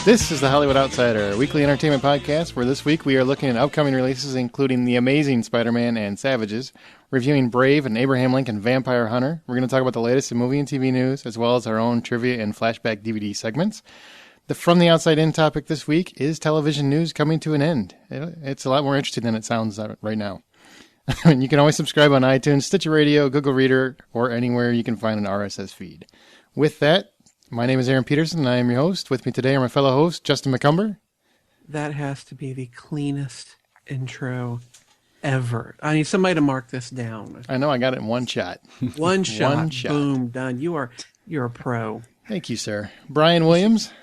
This is the Hollywood Outsider, a weekly entertainment podcast where this week we are looking at upcoming releases including The Amazing Spider-Man and Savages, reviewing Brave and Abraham Lincoln Vampire Hunter. We're going to talk about the latest in movie and TV news, as well as our own trivia and flashback DVD segments. The From the Outside In topic this week is television news coming to an end. It's a lot more interesting than it sounds right now. You can always subscribe on iTunes, Stitcher Radio, Google Reader, or anywhere you can find an RSS feed. With that, my name is Aaron Peterson, and I am your host. With me today are my fellow host, Justin McCumber. That has to be the cleanest intro ever. I need somebody to mark this down. I know, I got it in one shot. One shot. Boom, done. You're a pro. Thank you, sir. Brian Williams.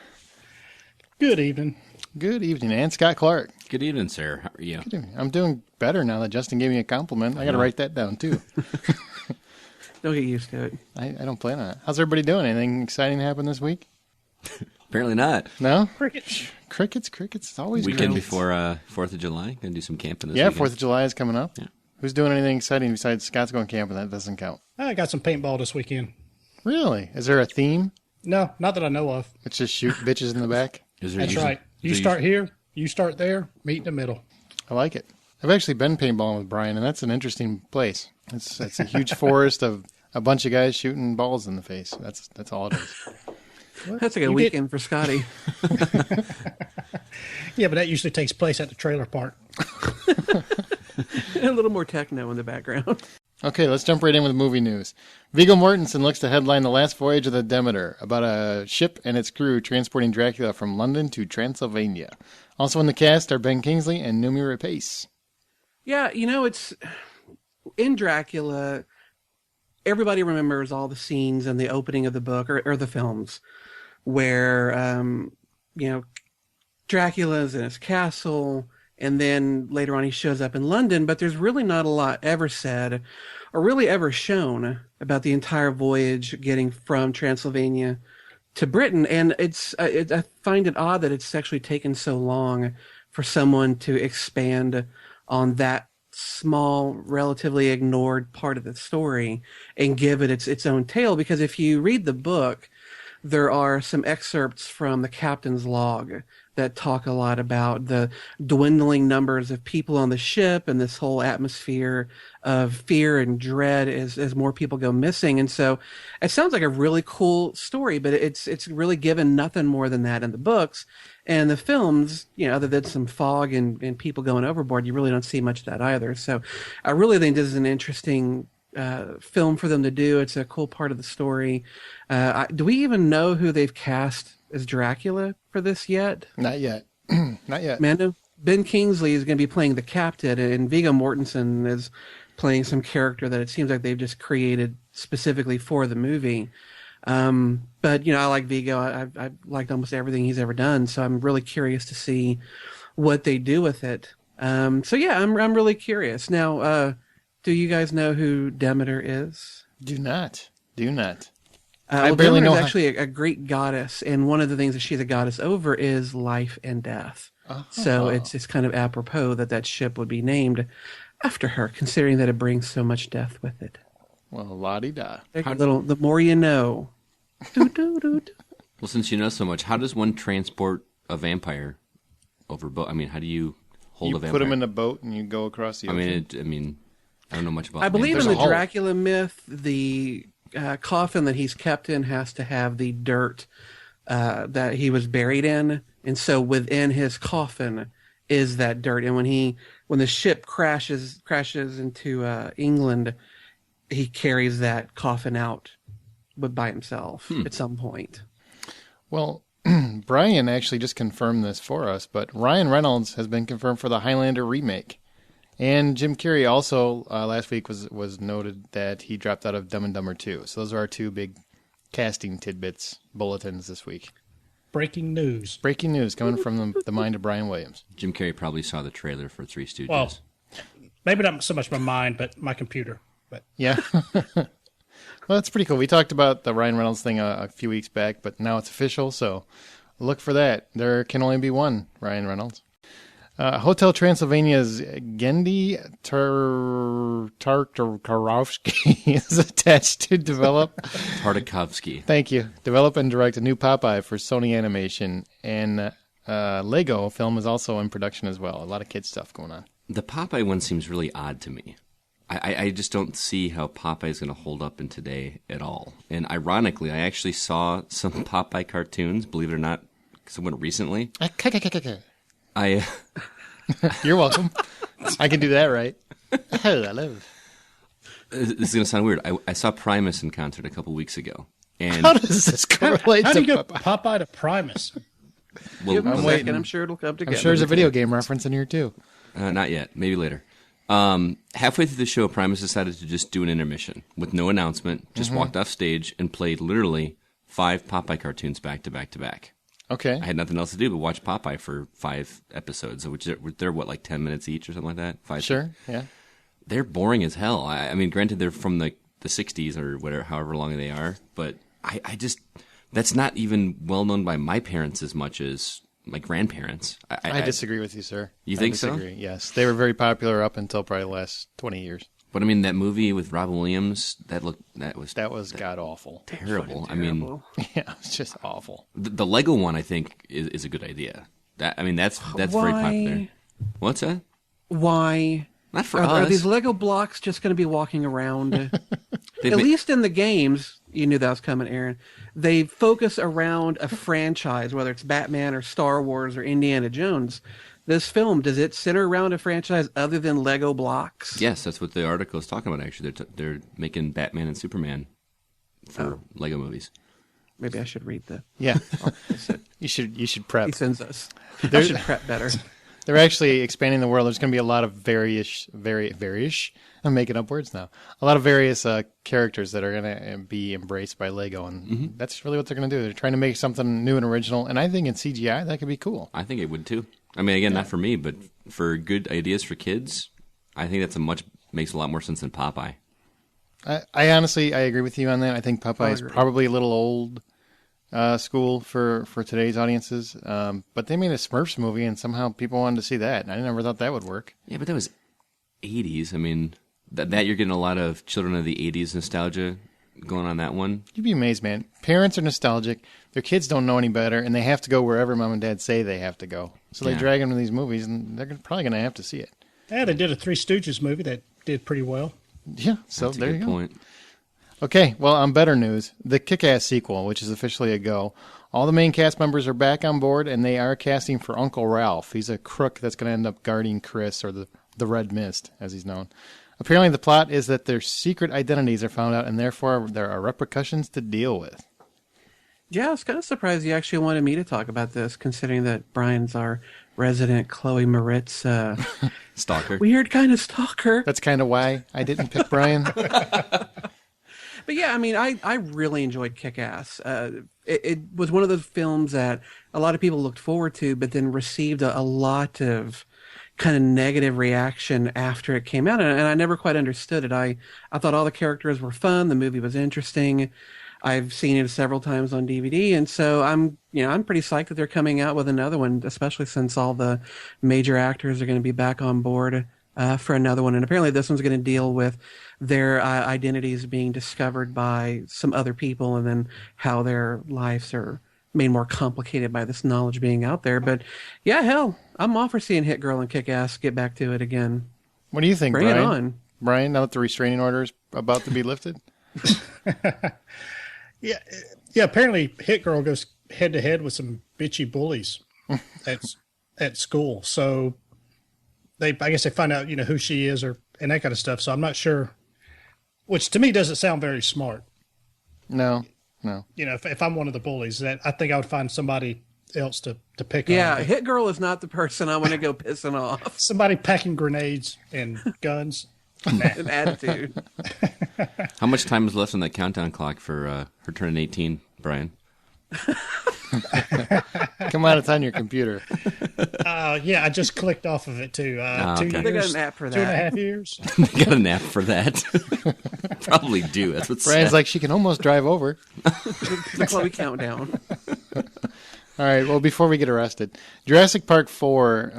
Good evening. Good evening. And Scott Clark. Good evening, sir. How are you? Good evening. I'm doing better now that Justin gave me a compliment. I got to write that down, too. Don't get used to it. I don't plan on it. How's everybody doing? Anything exciting happen this week? Apparently not. No? Crickets. Crickets. It's always Weekend crickets. before 4th of July. Going to do some camping this Yeah, weekend. 4th of July is coming up. Yeah. Who's doing anything exciting besides Scott's going camping? That doesn't count. I got some paintball this weekend. Really? Is there a theme? No, not that I know of. It's just shoot bitches in the back? That's right. You start here, you start there, meet in the middle. I like it. I've actually been paintballing with Brian, and that's an interesting place. It's a huge forest of a bunch of guys shooting balls in the face. That's all it is. That's like a weekend for Scotty. Yeah, but that usually takes place at the trailer park. A little more techno in the background. Okay, let's jump right in with movie news. Viggo Mortensen looks to headline The Last Voyage of the Demeter, about a ship and its crew transporting Dracula from London to Transylvania. Also in the cast are Ben Kingsley and Noomi Rapace. Yeah, it's in Dracula. Everybody remembers all the scenes in the opening of the book or the films where, Dracula's in his castle, and then later on he shows up in London, but there's really not a lot ever said or really ever shown about the entire voyage getting from Transylvania to Britain. And I find it odd that it's actually taken so long for someone to expand on that small, relatively ignored part of the story and give it its own tale. Because if you read the book, there are some excerpts from the captain's log that talk a lot about the dwindling numbers of people on the ship and this whole atmosphere of fear and dread as more people go missing. And so it sounds like a really cool story, but it's really given nothing more than that in the books. And the films, other than some fog and people going overboard, you really don't see much of that either. So I really think this is an interesting film for them to do. It's a cool part of the story. Do we even know who they've cast as Dracula for this yet? Not yet. Not yet. Mando? Ben Kingsley is going to be playing the captain, and Viggo Mortensen is playing some character that it seems like they've just created specifically for the movie. But, I like Viggo. I've liked almost everything he's ever done, so I'm really curious to see what they do with it. I'm really curious. Now, do you guys know who Demeter is? Do not. I barely know. Demeter is actually a Greek goddess, and one of the things that she's a goddess over is life and death. So it's kind of apropos that ship would be named after her, considering that it brings so much death with it. Well, la-di-da. The more you know. Well, since you know so much, how does one transport a vampire over boat? I mean, how do you hold a vampire? You put him in a boat and you go across the ocean. I don't know much about I believe in the hull. Dracula myth, the coffin that he's kept in has to have the dirt that he was buried in, and so within his coffin is that dirt. And when the ship crashes into England, he carries that coffin out by himself at some point. Well, Brian actually just confirmed this for us, but Ryan Reynolds has been confirmed for the Highlander remake. And Jim Carrey also last week was noted that he dropped out of Dumb and Dumber 2. So those are our two big casting tidbits bulletins this week. Breaking news. Breaking news coming from the mind of Brian Williams. Jim Carrey probably saw the trailer for Three Stooges. Well, maybe not so much my mind, but my computer. But yeah. Well, that's pretty cool. We talked about the Ryan Reynolds thing a few weeks back, but now it's official, so look for that. There can only be one Ryan Reynolds. Hotel Transylvania's Gendy Tartakovsky is attached to develop. Tartakovsky. Thank you. Develop and direct a new Popeye for Sony Animation, and Lego film is also in production as well. A lot of kids stuff going on. The Popeye one seems really odd to me. I just don't see how Popeye is going to hold up in today at all. And ironically, I actually saw some Popeye cartoons, believe it or not, somewhat recently. You're welcome. I can do that right. Hello. This is going to sound weird. I saw Primus in concert a couple weeks ago. And How does this correlate How do to you go Popeye? Popeye to Primus? well, Give him a waiting. second. I'm sure it'll come together. I'm sure there's a video game reference in here too. not yet. Maybe later. Halfway through the show, Primus decided to just do an intermission with no announcement. Just walked off stage and played literally 5 Popeye cartoons back to back to back. Okay. I had nothing else to do but watch Popeye for 5 episodes, which they're what, like 10 minutes each or something like that? 5. Sure. Yeah. They're boring as hell. I mean, granted, they're from the 60s or whatever, however long they are, but I just, that's not even well known by my parents as much as my grandparents. I disagree with you, sir. You think so? so? Yes. They were very popular up until probably the last 20 years. But I mean, that movie with Robin Williams, that was god awful. terrible. I mean, Terrible. Yeah, it's just awful. the Lego one, I think, is a good idea. That's very popular. What's that? Why? Not for Are us. these Lego blocks just going to be walking around? They've At been- least in the games, you knew that was coming, Aaron. They focus around a franchise, whether it's Batman or Star Wars or Indiana Jones. This film, does it center around a franchise other than Lego blocks? Yes, that's what the article is talking about. Actually, they're making Batman and Superman for Lego movies. Maybe I should read the. Yeah. He You should prep. sends us. I should prep better. They're actually expanding the world. There's going to be a lot of various. I'm making up words now. A lot of various characters that are going to be embraced by Lego, and that's really what they're going to do. They're trying to make something new and original, and I think in CGI that could be cool. I think it would too. I mean, again, not for me, but for good ideas for kids, I think makes a lot more sense than Popeye. I honestly agree with you on that. I think Popeye is probably a little old school for today's audiences, but they made a Smurfs movie, and somehow people wanted to see that. And I never thought that would work. Yeah, but that was 80s. I mean, that you're getting a lot of children of the 80s nostalgia going on that one. You'd be amazed, man. Parents are nostalgic. Their kids don't know any better, and they have to go wherever mom and dad say they have to go. So they Yeah. drag them to these movies, and they're probably going to have to see it. Yeah, they did a Three Stooges movie that did pretty well. Yeah, so That's a there good you go. point. Okay, well, on better news, the Kick-Ass sequel, which is officially a go. All the main cast members are back on board, and they are casting for Uncle Ralph. He's a crook that's going to end up guarding Chris, or the Red Mist, as he's known. Apparently, the plot is that their secret identities are found out, and therefore there are repercussions to deal with. Yeah, I was kind of surprised you actually wanted me to talk about this, considering that Brian's our resident Chloe Moritz Stalker. weird kind of stalker. That's kind of why I didn't pick Brian. But yeah, I mean, I really enjoyed Kick-Ass. It was one of those films that a lot of people looked forward to, but then received a lot of kind of negative reaction after it came out, and I never quite understood it. I thought all the characters were fun, the movie was interesting. I've seen it several times on DVD, and so I'm pretty psyched that they're coming out with another one, especially since all the major actors are going to be back on board for another one. And apparently this one's going to deal with their identities being discovered by some other people, and then how their lives are made more complicated by this knowledge being out there. But yeah, hell, I'm all for seeing Hit Girl and Kick-Ass get back to it again. What do you think, Bring Brian? it on. Brian, now that the restraining order is about to be lifted? Yeah. Apparently, Hit Girl goes head to head with some bitchy bullies at school. So I guess they find out, who she is and that kind of stuff. So I'm not sure, which to me doesn't sound very smart. No. If I'm one of the bullies, that I think I would find somebody else to pick Yeah, on. Hit Girl is not the person I want to go pissing off. Somebody packing grenades and guns. An attitude. How much time is left on that countdown clock for her turning 18, Brian? Come on, it's on your computer. Yeah, I just clicked off of it too. 2 okay. years. They got an app for 2.5 years. They got an app for that. Probably do. That's what's Brian's like, she can almost drive over. The Chloe countdown. All right. Well, before we get arrested, Jurassic Park 4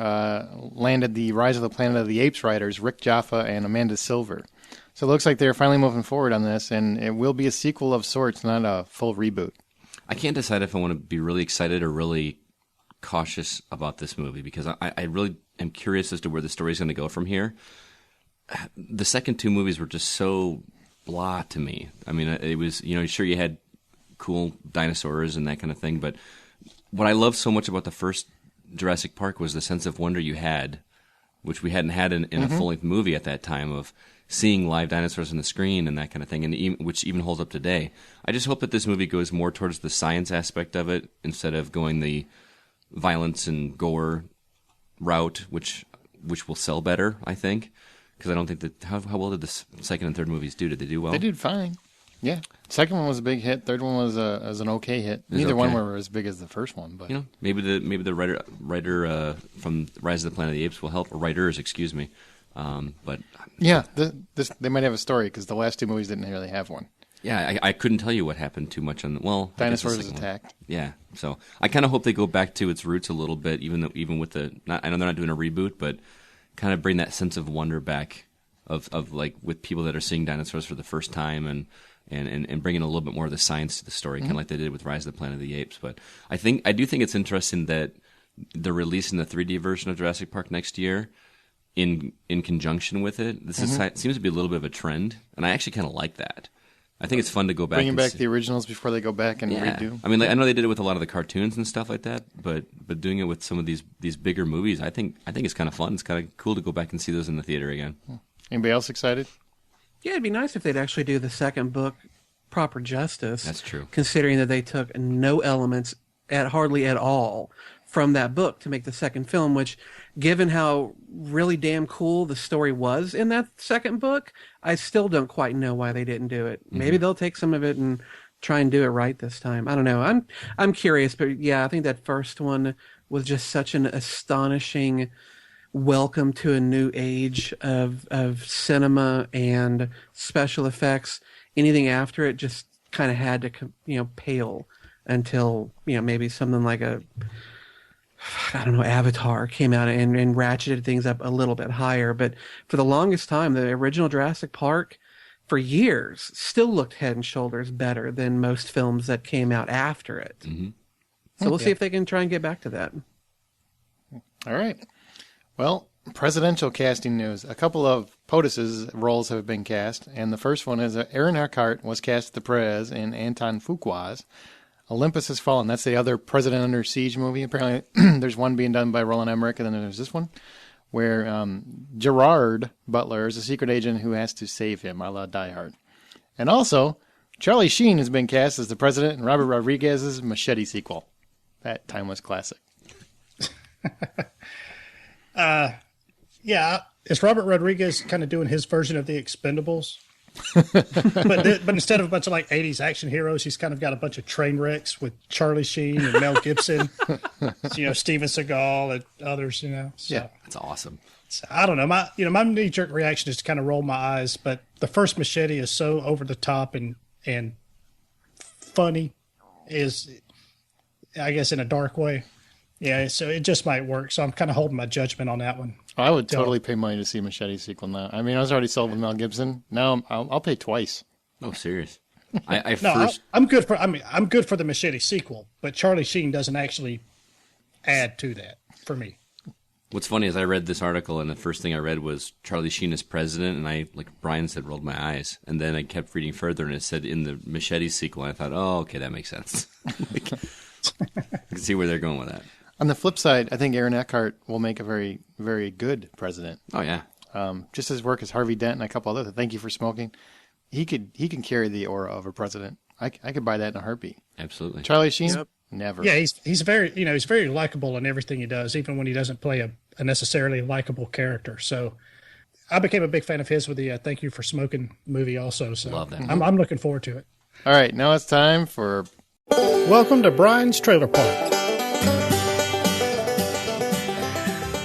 landed the Rise of the Planet of the Apes writers Rick Jaffa and Amanda Silver. So it looks like they're finally moving forward on this, and it will be a sequel of sorts, not a full reboot. I can't decide if I want to be really excited or really cautious about this movie because I really am curious as to where the story is going to go from here. The second two movies were just so blah to me. I mean, it was, sure you had cool dinosaurs and that kind of thing, but what I loved so much about the first Jurassic Park was the sense of wonder you had, which we hadn't had in a full-length movie at that time, of seeing live dinosaurs on the screen and that kind of thing, and which even holds up today. I just hope that this movie goes more towards the science aspect of it instead of going the violence and gore route, which will sell better, I think. Because I don't think that... How well did the second and third movies do? Did they do well? They did fine. Yeah. Second one was a big hit. Third one was an okay hit. Neither okay. one were as big as the first one, but maybe the writer from Rise of the Planet of the Apes will help. Or writers, excuse me. But yeah, they might have a story because the last two movies didn't really have one. Yeah, I couldn't tell you what happened too much on the... Well, dinosaurs attacked. Yeah, so I kind of hope they go back to its roots a little bit, even with the... I know they're not doing a reboot, but kind of bring that sense of wonder back of like with people that are seeing dinosaurs for the first time and bringing a little bit more of the science to the story, kind of like they did with Rise of the Planet of the Apes. But I do think it's interesting that they're releasing the 3D version of Jurassic Park next year in conjunction with it. This seems to be a little bit of a trend, and I actually kind of like that. I think it's fun to go back. Bringing back the originals before they go back and redo. I mean, I know they did it with a lot of the cartoons and stuff like that, but doing it with some of these bigger movies, I think it's kind of fun. It's kind of cool to go back and see those in the theater again. Anybody else excited? Yeah, it'd be nice if they'd actually do the second book proper justice. That's true. Considering that they took no elements hardly at all from that book to make the second film, which, given how really damn cool the story was in that second book, I still don't quite know why they didn't do it. Maybe they'll take some of it and try and do it right this time. I don't know. I'm curious, but yeah, I think that first one was just such an astonishing welcome to a new age of cinema and special effects. Anything after it just kind of had to, pale until, maybe something like Avatar came out and ratcheted things up a little bit higher. But for the longest time, the original Jurassic Park, for years, still looked head and shoulders better than most films that came out after it. Mm-hmm. So we'll see if they can try and get back to that. All right. Well, presidential casting news. A couple of POTUS's roles have been cast, and the first one is Aaron Eckhart was cast the Perez in Anton Fuqua's Olympus Has Fallen. That's the other President Under Siege movie. Apparently, there's one being done by Roland Emmerich, and then there's this one where Gerard Butler is a secret agent who has to save him, a la Die Hard. And also, Charlie Sheen has been cast as the president in Robert Rodriguez's Machete sequel. That timeless classic. Yeah, is Robert Rodriguez kind of doing his version of the Expendables? but instead of a bunch of like 80s action heroes, he's kind of got a bunch of train wrecks with Charlie Sheen and Mel Gibson, Steven Seagal and others, So, yeah, that's awesome. So, I don't know. My knee-jerk reaction is to kind of roll my eyes, but the first Machete is so over the top and funny, is, I guess, in a dark way. Yeah, so it just might work. So I'm kind of holding my judgment on that one. I would totally pay money to see Machete sequel now. I mean, I was already sold with Mel Gibson. Now I'll pay twice. Oh, serious? I'm good for. I'm good for the Machete sequel, but Charlie Sheen doesn't actually add to that for me. What's funny is I read this article, and the first thing I read was Charlie Sheen as president, and I, like Brian said, rolled my eyes. And then I kept reading further, and it said in the Machete sequel, and I thought, oh, okay, that makes sense. I can see where they're going with that. On the flip side, I think Aaron Eckhart will make a very, very good president. Oh, yeah. Just his work as Harvey Dent and a couple other. Thank You for Smoking. He can carry the aura of a president. I could buy that in a heartbeat. Absolutely. Charlie Sheen, never. Yeah, he's very likable in everything he does, even when he doesn't play a necessarily likable character. So I became a big fan of his with the Thank You for Smoking movie also. So love that. I'm looking forward to it. All right, now it's time for Welcome to Brian's Trailer Park.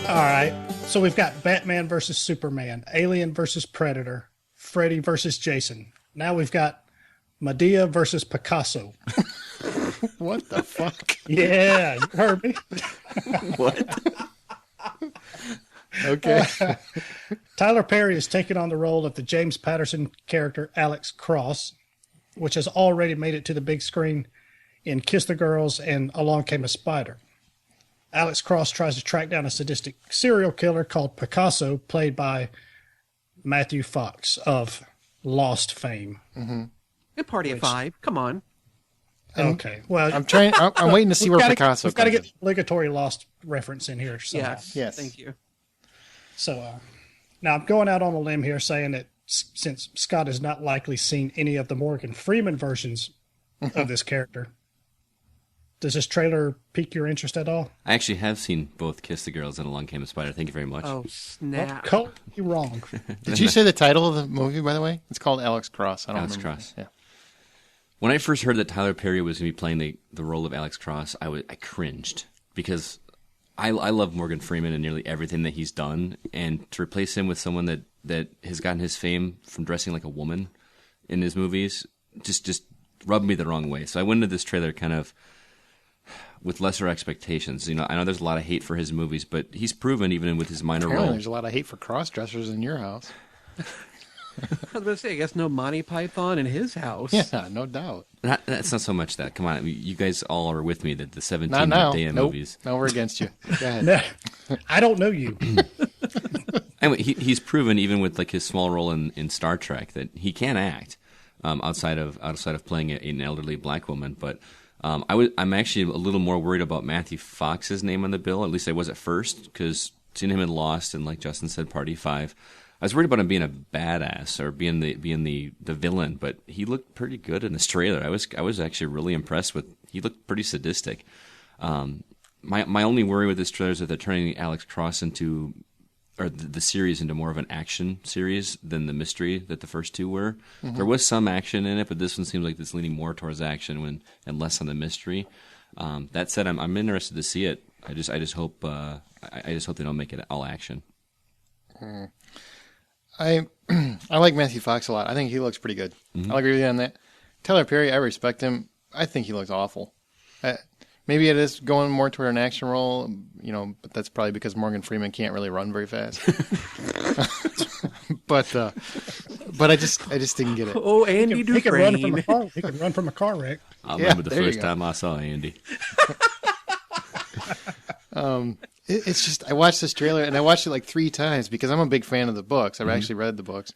All right, so we've got Batman versus Superman, Alien versus Predator, Freddy versus Jason. Now we've got Madea versus Picasso. What the fuck? Yeah, you heard me. What? Okay. Tyler Perry is taking on the role of the James Patterson character Alex Cross, which has already made it to the big screen in Kiss the Girls and Along Came a Spider. Alex Cross tries to track down a sadistic serial killer called Picasso, played by Matthew Fox of Lost fame. And Party of Five. Come on. Okay, well, I'm waiting to see where Picasso We've got to comes get obligatory Lost reference in here somehow. Yes. Thank you. So now I'm going out on a limb here saying that since Scott has not likely seen any of the Morgan Freeman versions of this character, does this trailer pique your interest at all? I actually have seen both Kiss the Girls and Along Came a Spider. Thank you very much. Oh, snap. Well, you're wrong. Did you say the title of the movie, by the way? It's called Alex Cross. I don't Alex remember. Cross. Yeah. When I first heard that Tyler Perry was going to be playing the role of Alex Cross, I cringed because I love Morgan Freeman and nearly everything that he's done, and to replace him with someone that has gotten his fame from dressing like a woman in his movies just rubbed me the wrong way. So I went into this trailer kind of with lesser expectations. You know, I know there's a lot of hate for his movies, but he's proven even with his minor Apparently role. there's a lot of hate for cross-dressers in your house. I was going to say, I guess no Monty Python in his house. Yeah, no doubt. That's not so much that. Come on, you guys all are with me that the 17 Not now. Day Nope. movies. No, we're against you. Go ahead. I don't know you. Anyway, he's proven even with like his small role in Star Trek that he can act outside of playing an elderly black woman. But I'm actually a little more worried about Matthew Fox's name on the bill. At least I was at first, because seeing him in Lost and, like Justin said, Party 5. I was worried about him being a badass or being the villain, but he looked pretty good in this trailer. I was actually really impressed with. He looked pretty sadistic. My only worry with this trailer is that they're turning Alex Cross into, or the series into more of an action series than the mystery that the first two were. Mm-hmm. There was some action in it, but this one seems like it's leaning more towards action and less on the mystery. That said, I'm interested to see it. I just hope they don't make it all action. I like Matthew Fox a lot. I think he looks pretty good. Mm-hmm. I'll agree with you on that. Tyler Perry, I respect him. I think he looks awful. Maybe it is going more toward an action role, but that's probably because Morgan Freeman can't really run very fast. but I just didn't get it. Oh, Andy Dufresne. He could run from a car wreck. I remember the first time I saw Andy. It's just, I watched this trailer, and I watched it like 3 times because I'm a big fan of the books. I've actually read the books,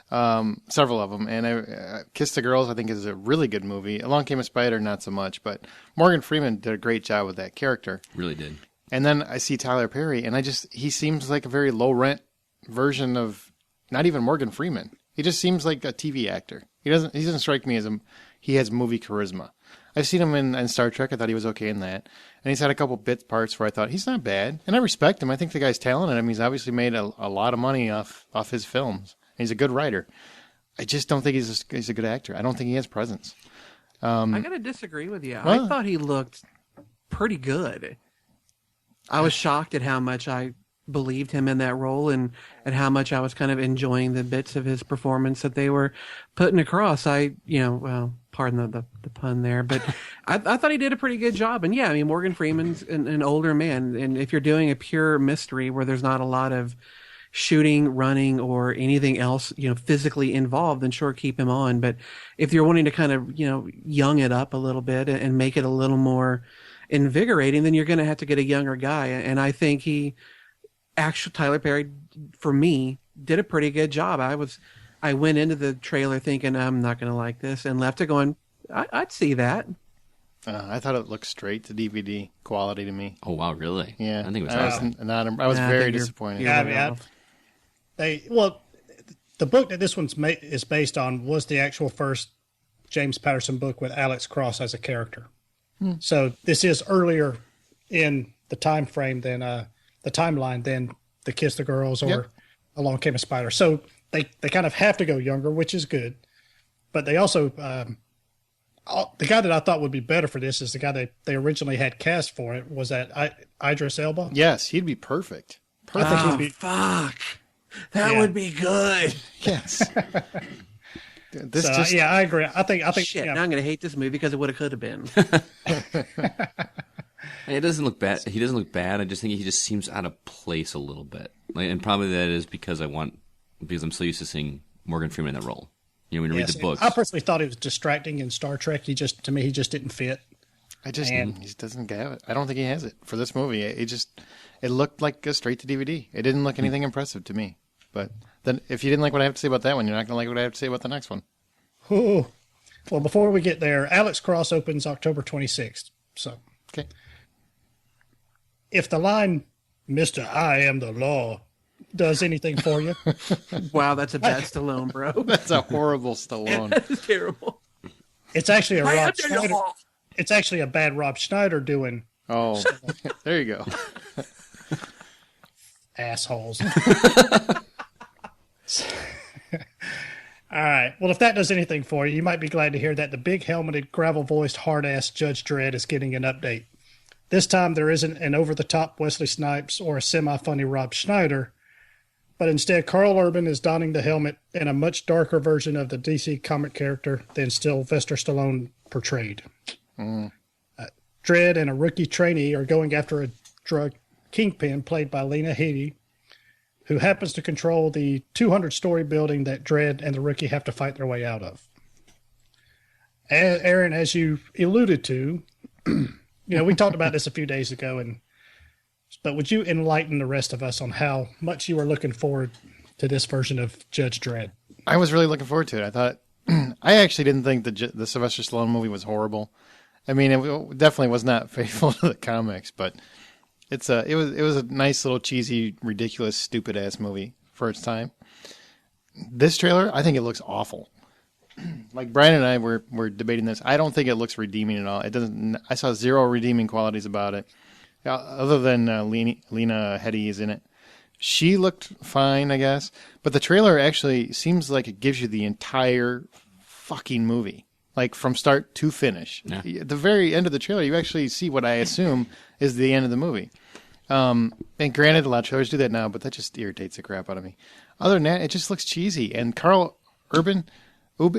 several of them. And Kiss the Girls, I think, is a really good movie. Along Came a Spider, not so much. But Morgan Freeman did a great job with that character. Really did. And then I see Tyler Perry, and he seems like a very low-rent version of not even Morgan Freeman. He just seems like a TV actor. He doesn't strike me as he has movie charisma. I've seen him in Star Trek. I thought he was okay in that. And he's had a couple bit parts where I thought he's not bad. And I respect him. I think the guy's talented. He's obviously made a lot of money off his films. He's a good writer. I just don't think he's a good actor. I don't think he has presence. I got to disagree with you. I thought he looked pretty good. I was shocked at how much I believed him in that role and how much I was kind of enjoying the bits of his performance that they were putting across. Pardon the pun there, but I thought he did a pretty good job. And yeah, Morgan Freeman's an older man. And if you're doing a pure mystery where there's not a lot of shooting, running, or anything else, physically involved, then sure, keep him on. But if you're wanting to kind of, young it up a little bit and make it a little more invigorating, then you're going to have to get a younger guy. And I think Tyler Perry, for me, did a pretty good job. I went into the trailer thinking I'm not going to like this, and left it going, I'd see that. I thought it looked straight to DVD quality to me. Oh wow, really? Yeah, I think it was awesome. I was very disappointed. The book that this is based on was the actual first James Patterson book with Alex Cross as a character. So this is earlier in the time frame than the timeline than the Kiss the Girls or Along Came a Spider. So they kind of have to go younger, which is good. But they also the guy that I thought would be better for this is the guy that they originally had cast for it. Was that Idris Elba? Yes, he'd be perfect. I think he'd be, fuck. That would be good. Yes. This So, just yeah, I agree. I think Shit, yeah, now I'm going to hate this movie because it would have could have been. It doesn't look bad. He doesn't look bad. I just think he just seems out of place a little bit. And probably that is because I'm so used to seeing Morgan Freeman in that role. You know, when you read the books. I personally thought it was distracting in Star Trek. He just didn't fit. he just doesn't have it. I don't think he has it for this movie. It looked like a straight to DVD. It didn't look anything impressive to me. But then, if you didn't like what I have to say about that one, you're not going to like what I have to say about the next one. Ooh. Well, before we get there, Alex Cross opens October 26th. So, Okay. if the line "Mr. I am the law" does anything for you, Wow, that's a bad Stallone, bro. That's a horrible Stallone. That's terrible. it's actually a Rob Schneider. It's actually a bad Rob Schneider doing Oh, there you go. assholes. All right. Well, if that does anything for you, you might be glad to hear that the big helmeted, gravel voiced, hard ass Judge Dredd is getting an update. This time there isn't an over the top Wesley Snipes or a semi funny Rob Schneider, but instead Carl Urban is donning the helmet in a much darker version of the DC comic character than Sylvester Stallone portrayed. Dredd and a rookie trainee are going after a drug kingpin played by Lena Headey, who happens to control the 200-story building that Dredd and the rookie have to fight their way out of. Aaron, as you alluded to, we talked about this a few days ago, but would you enlighten the rest of us on how much you were looking forward to this version of Judge Dredd? I was really looking forward to it. I thought, I actually didn't think the Sylvester Stallone movie was horrible. I mean, it definitely was not faithful to the comics, but it was a nice little cheesy, ridiculous, stupid ass movie for its time. This trailer, I think it looks awful. Like Brian and I were debating this. I don't think it looks redeeming at all. It doesn't. I saw zero redeeming qualities about it, other than Lena Headey is in it. She looked fine, I guess, but the trailer actually seems like it gives you the entire fucking movie, like from start to finish. Yeah. At the very end of the trailer, you actually see what I assume is the end of the movie. And granted, a lot of trailers do that now, but that just irritates the crap out of me. Other than that, it just looks cheesy. And Carl Urban, Carl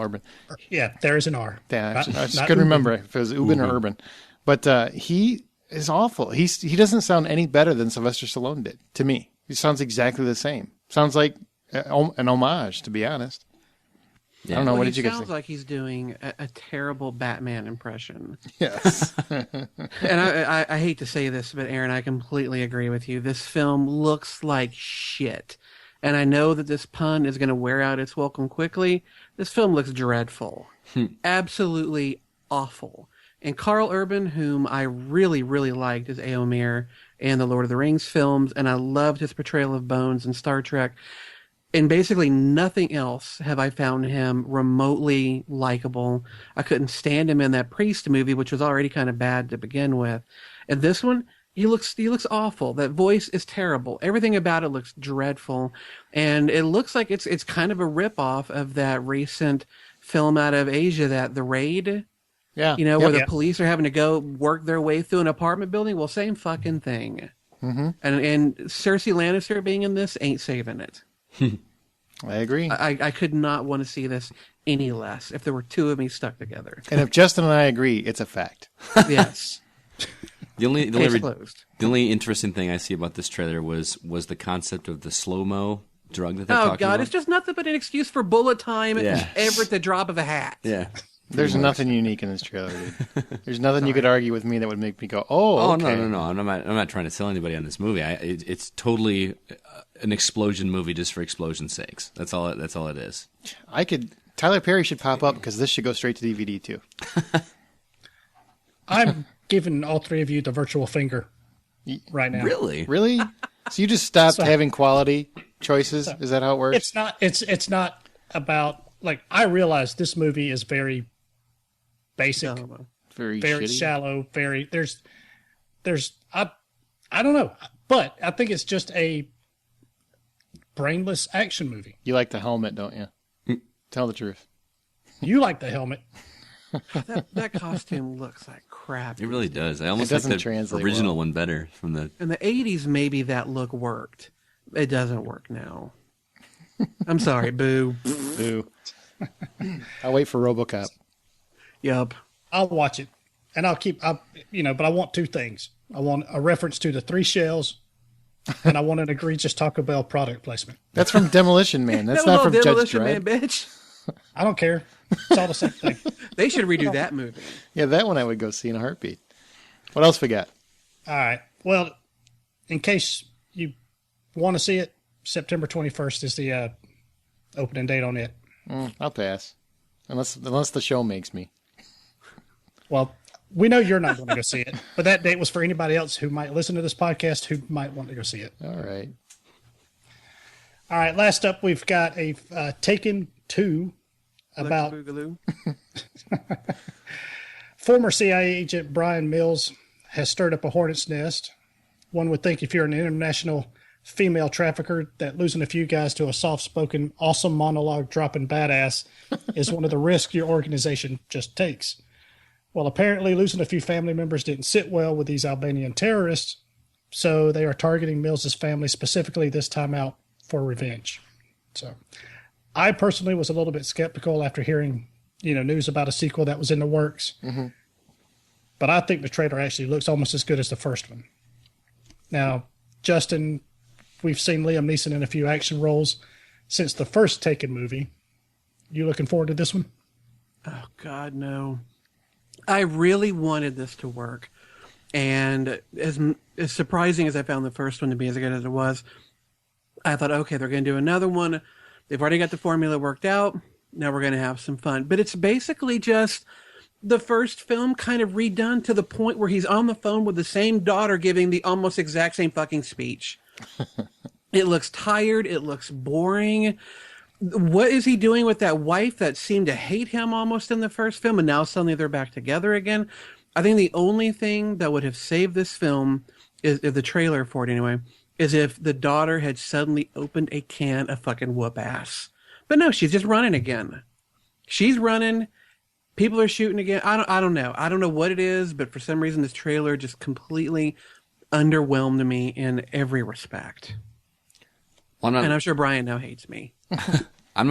Urban. Yeah, there is an R. Yeah, I just couldn't remember if it was Ubin or Urban. But he is awful. He doesn't sound any better than Sylvester Stallone did to me. He sounds exactly the same. Sounds like an homage, to be honest. Yeah. I don't know. What did you guys think? Sounds like he's doing a terrible Batman impression. Yes. And I hate to say this, but Aaron, I completely agree with you. This film looks like shit. And I know that this pun is going to wear out its welcome quickly. This film looks dreadful. Absolutely awful. And Carl Urban, whom I really, really liked as Éomer in the Lord of the Rings films, and I loved his portrayal of Bones in Star Trek. In basically nothing else have I found him remotely likable. I couldn't stand him in that Priest movie, which was already kind of bad to begin with. And this one, he looks awful. That voice is terrible. Everything about it looks dreadful. And it looks like it's kind of a ripoff of that recent film out of Asia, that The Raid. Yeah. Where the police are having to go work their way through an apartment building. Well, same fucking thing. Mm-hmm. And Cersei Lannister being in this ain't saving it. I agree. I could not want to see this any less if there were two of me stuck together. And if Justin and I agree, it's a fact. Yes. The closed. only interesting thing I see about this trailer was the concept of the slow-mo drug that they're talking about. Oh, God, it's just nothing but an excuse for bullet time ever at the drop of a hat. Yeah. There's nothing unique in this trailer, dude. There's nothing you could argue with me that would make me go, "Oh, okay." No. I'm not trying to sell anybody on this movie. It's totally an explosion movie just for explosion's sakes. That's all it is. Tyler Perry should pop up because this should go straight to DVD too. I'm giving all three of you the virtual finger right now. Really? So you just stopped having quality choices? Is that how it works? It's not about, like, I realize this movie is very basic, very shitty. Shallow, I don't know, but I think it's just a brainless action movie. You like the helmet, don't you? Tell the truth. You like the helmet. That costume looks like crap. It really does. I almost like the original one better from the... In the 80s, maybe that look worked. It doesn't work now. I'm sorry, boo. Boo. I'll wait for RoboCop. Yup. I'll watch it, and but I want two things. I want a reference to the three shells, and I want an egregious Taco Bell product placement. That's from Demolition Man. That's No, not from Judge Demolition Dredd. Man, bitch. I don't care. It's all the same thing. They should redo that movie. Yeah, that one I would go see in a heartbeat. What else we got? All right. Well, in case you want to see it, September 21st is the opening date on it. I'll pass. Unless the show makes me. Well, we know you're not going to go see it, but that date was for anybody else who might listen to this podcast who might want to go see it. All right. All right. Last up, we've got a Taken 2 about Boogaloo. former CIA agent Brian Mills has stirred up a hornet's nest. One would think if you're an international female trafficker that losing a few guys to a soft-spoken, awesome monologue dropping badass is one of the risks your organization just takes. Well, apparently losing a few family members didn't sit well with these Albanian terrorists, so they are targeting Mills's family specifically this time out for revenge. So I personally was a little bit skeptical after hearing, news about a sequel that was in the works. Mm-hmm. But I think the trailer actually looks almost as good as the first one. Now, Justin, we've seen Liam Neeson in a few action roles since the first Taken movie. You looking forward to this one? Oh, God, no. I really wanted this to work. And as surprising as I found the first one to be, as good as it was, I thought, okay, they're going to do another one. They've already got the formula worked out. Now we're going to have some fun. But it's basically just the first film kind of redone to the point where he's on the phone with the same daughter giving the almost exact same fucking speech. It looks tired. It looks boring. What is he doing with that wife that seemed to hate him almost in the first film, and now suddenly they're back together again? I think the only thing that would have saved this film, is the trailer for it anyway, is if the daughter had suddenly opened a can of fucking whoop ass. But no, she's just running again. She's running. People are shooting again. I don't know. I don't know what it is, but for some reason this trailer just completely underwhelmed me in every respect. And I'm sure Brian now hates me. I'm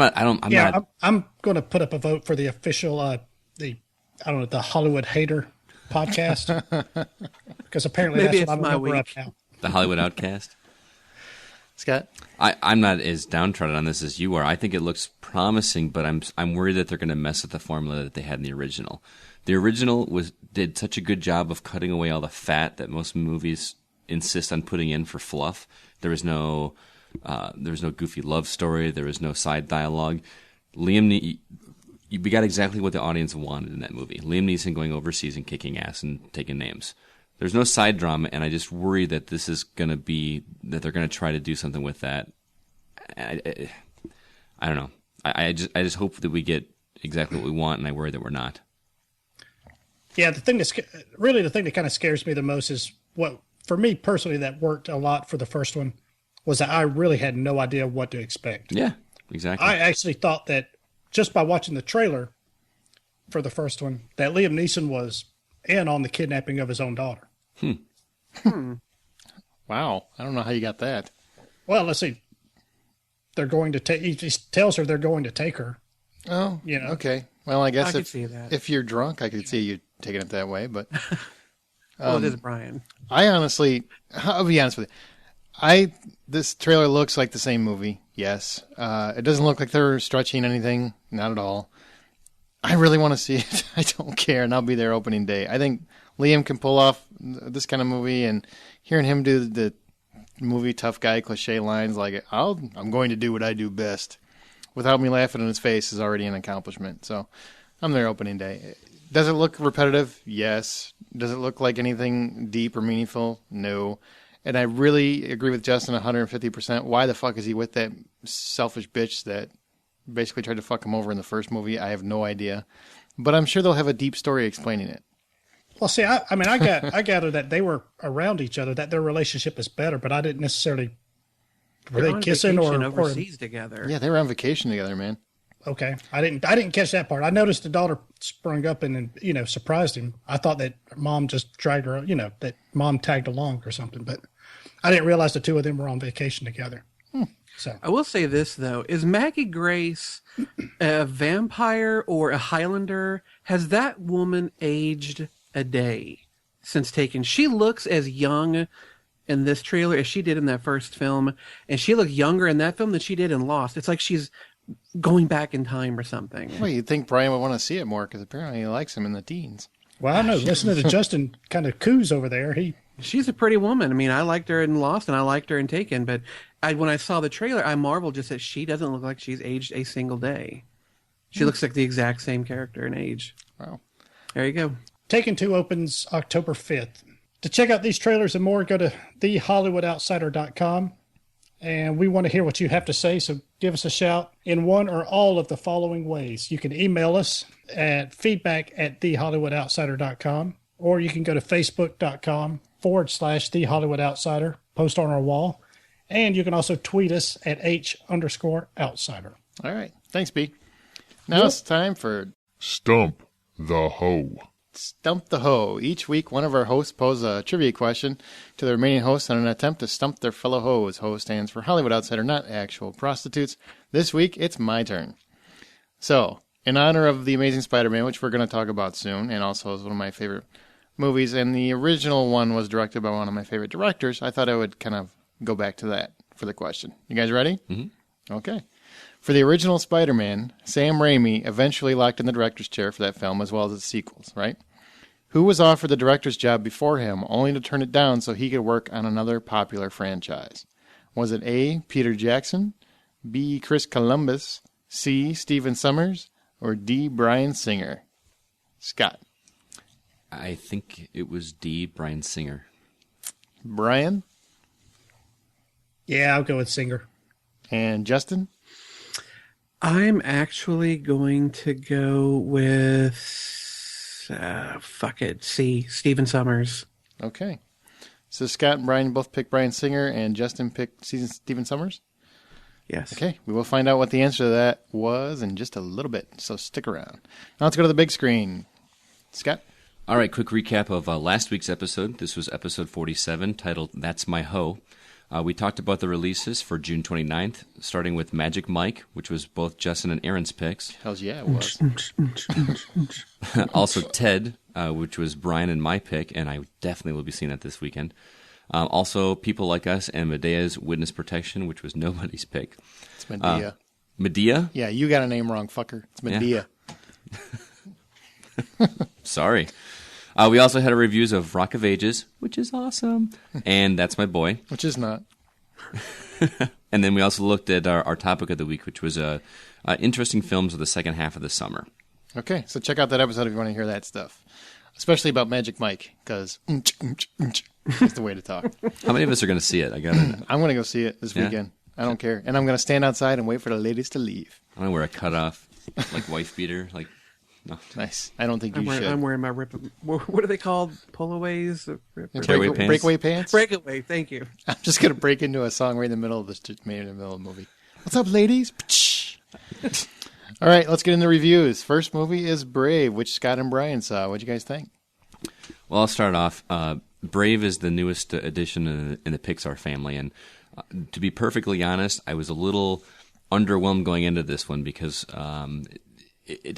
going to put up a vote for the official, the Hollywood Hater podcast. Because apparently Maybe that's what it's I'm my going to week. up now. The Hollywood Outcast. Scott? I'm not as downtrodden on this as you are. I think it looks promising, but I'm worried that they're going to mess with the formula that they had in the original. The original did such a good job of cutting away all the fat that most movies insist on putting in for fluff. There was no goofy love story. There was no side dialogue. We got exactly what the audience wanted in that movie. Liam Neeson going overseas and kicking ass and taking names. There's no side drama, and I just worry that this is going to be that they're going to try to do something with that. I don't know. I just hope that we get exactly what we want, and I worry that we're not. Yeah, the thing that kind of scares me the most is what, for me personally, that worked a lot for the first one, was that I really had no idea what to expect. Yeah, exactly. I actually thought that just by watching the trailer for the first one, that Liam Neeson was in on the kidnapping of his own daughter. Wow. I don't know how you got that. Well, let's see. They're going to take. He just tells her they're going to take her. Oh, okay. Well, I guess I could see that. if you're drunk, I could see you taking it that way. But Well, it is Brian. I'll be honest with you. This trailer looks like the same movie. Yes. It doesn't look like they're stretching anything. Not at all. I really want to see it. I don't care, and I'll be there opening day. I think Liam can pull off this kind of movie, and hearing him do the movie tough guy cliche lines like I'm going to do what I do best without me laughing in his face is already an accomplishment. So I'm there opening day. Does it look repetitive? Yes. Does it look like anything deep or meaningful? No. And I really agree with Justin 150%. Why the fuck is he with that selfish bitch that basically tried to fuck him over in the first movie? I have no idea. But I'm sure they'll have a deep story explaining it. Well, see, I gather that they were around each other, that their relationship is better, but I didn't necessarily. Were they kissing or overseas together? Yeah, they were on vacation together, man. Okay, I didn't catch that part. I noticed the daughter sprung up and surprised him. I thought that mom just dragged her, that mom tagged along or something, but I didn't realize the two of them were on vacation together. So I will say this though: is Maggie Grace a vampire or a Highlander? Has that woman aged a day since Taken? She looks as young in this trailer as she did in that first film, and she looked younger in that film than she did in Lost. It's like she's going back in time or something. Well, you'd think Brian would want to see it more because apparently he likes him in the teens. well, I know. Listening to Justin kind of coos over there, She's a pretty woman. I mean, I liked her in Lost and I liked her in Taken, but when I saw the trailer, I marveled just that she doesn't look like she's aged a single day. She looks like the exact same character in age. Wow. There you go. Taken 2 opens October 5th. To check out these trailers and more, go to thehollywoodoutsiders.com. And we want to hear what you have to say, so give us a shout in one or all of the following ways. You can email us at feedback@thehollywoodoutsiders.com, or you can go to facebook.com/thehollywoodoutsiders, post on our wall, and you can also tweet us at @H_outsider. All right. Thanks, B. Now it's time for Stump the Hoe. Stump the Hoe. Each week, one of our hosts poses a trivia question to the remaining hosts in an attempt to stump their fellow hoes. Ho stands for Hollywood Outsider, not actual prostitutes. This week, it's my turn. So, in honor of The Amazing Spider-Man, which we're going to talk about soon, and also is one of my favorite movies, and the original one was directed by one of my favorite directors, I thought I would kind of go back to that for the question. You guys ready? Mm-hmm. Okay. For the original Spider-Man, Sam Raimi eventually locked in the director's chair for that film as well as its sequels, right? Who was offered the director's job before him, only to turn it down so he could work on another popular franchise? Was it A, Peter Jackson, B, Chris Columbus, C, Stephen Summers, or D, Bryan Singer? Scott. I think it was D, Bryan Singer. Brian? Yeah, I'll go with Singer. And Justin? I'm actually going to go with C, Stephen Summers. Okay. So Scott and Brian both picked Bryan Singer, and Justin picked Stephen Summers? Yes. Okay, we will find out what the answer to that was in just a little bit, so stick around. Now let's go to the big screen. Scott? All right, quick recap of last week's episode. This was episode 47, titled That's My Hoe. We talked about the releases for June 29th, starting with Magic Mike, which was both Justin and Aaron's picks. Hells yeah, it was. Also Ted, which was Brian and my pick, and I definitely will be seeing that this weekend. Also People Like Us and Medea's Witness Protection, which was nobody's pick. It's Medea. Medea? Yeah, you got a name wrong, fucker. It's Medea. Yeah. Sorry. We also had reviews of Rock of Ages, which is awesome, and That's My Boy. Which is not. And then we also looked at our topic of the week, which was interesting films of the second half of the summer. Okay, so check out that episode if you want to hear that stuff. Especially about Magic Mike, because that's the way to talk. How many of us are going to see it? I'm going to go see it this weekend. I don't care. And I'm going to stand outside and wait for the ladies to leave. I'm going to wear a cutoff, like wife beater, like... No. Nice. I don't think you should. I'm wearing my what are they called? Pullaways? Breakaway pants? Breakaway, thank you. I'm just going to break into a song right in the middle of the movie. What's up, ladies? All right, let's get into reviews. First movie is Brave, which Scott and Brian saw. What'd you guys think? Well, I'll start off. Brave is the newest addition in the Pixar family, and to be perfectly honest, I was a little underwhelmed going into this one because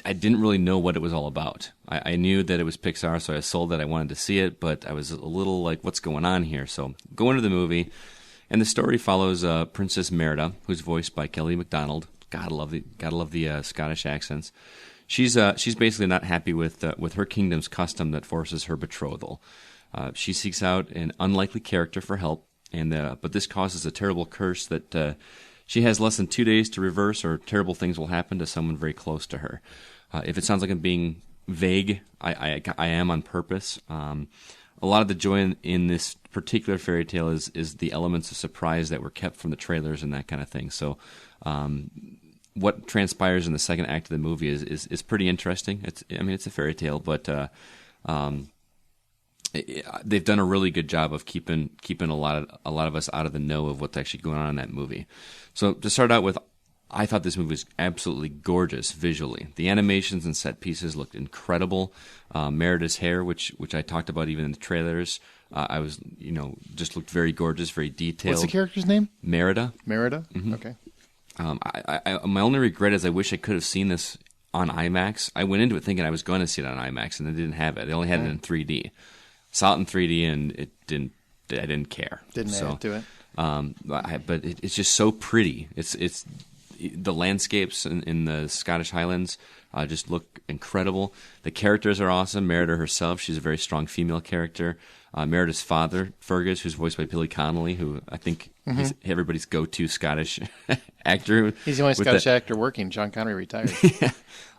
I didn't really know what it was all about. I knew that it was Pixar, so I was sold that I wanted to see it, but I was a little like, what's going on here? So go into the movie, and the story follows Princess Merida, who's voiced by Kelly MacDonald. Gotta love the Scottish accents. She's basically not happy with her kingdom's custom that forces her betrothal. She seeks out an unlikely character for help, but this causes a terrible curse that she has less than 2 days to reverse, or terrible things will happen to someone very close to her. If it sounds like I'm being vague, I am on purpose. A lot of the joy in this particular fairy tale is the elements of surprise that were kept from the trailers and that kind of thing. So what transpires in the second act of the movie is pretty interesting. It's a fairy tale, but they've done a really good job of keeping a lot of us out of the know of what's actually going on in that movie. So to start out with, I thought this movie was absolutely gorgeous visually. The animations and set pieces looked incredible. Merida's hair, which I talked about even in the trailers, I was, just looked very gorgeous, very detailed. What's the character's name? Merida. Merida? Okay. My only regret is I wish I could have seen this on IMAX. I went into it thinking I was going to see it on IMAX, and they didn't have it. They only had it in 3D. Saw it in 3D, and I didn't care. Didn't add to it. But it's just so pretty. It's the landscapes in the Scottish Highlands just look incredible. The characters are awesome. Merida herself, she's a very strong female character. Merida's father, Fergus, who's voiced by Billy Connolly, who I think he's everybody's go-to Scottish actor. He's the only Scottish actor working. John Connery retired.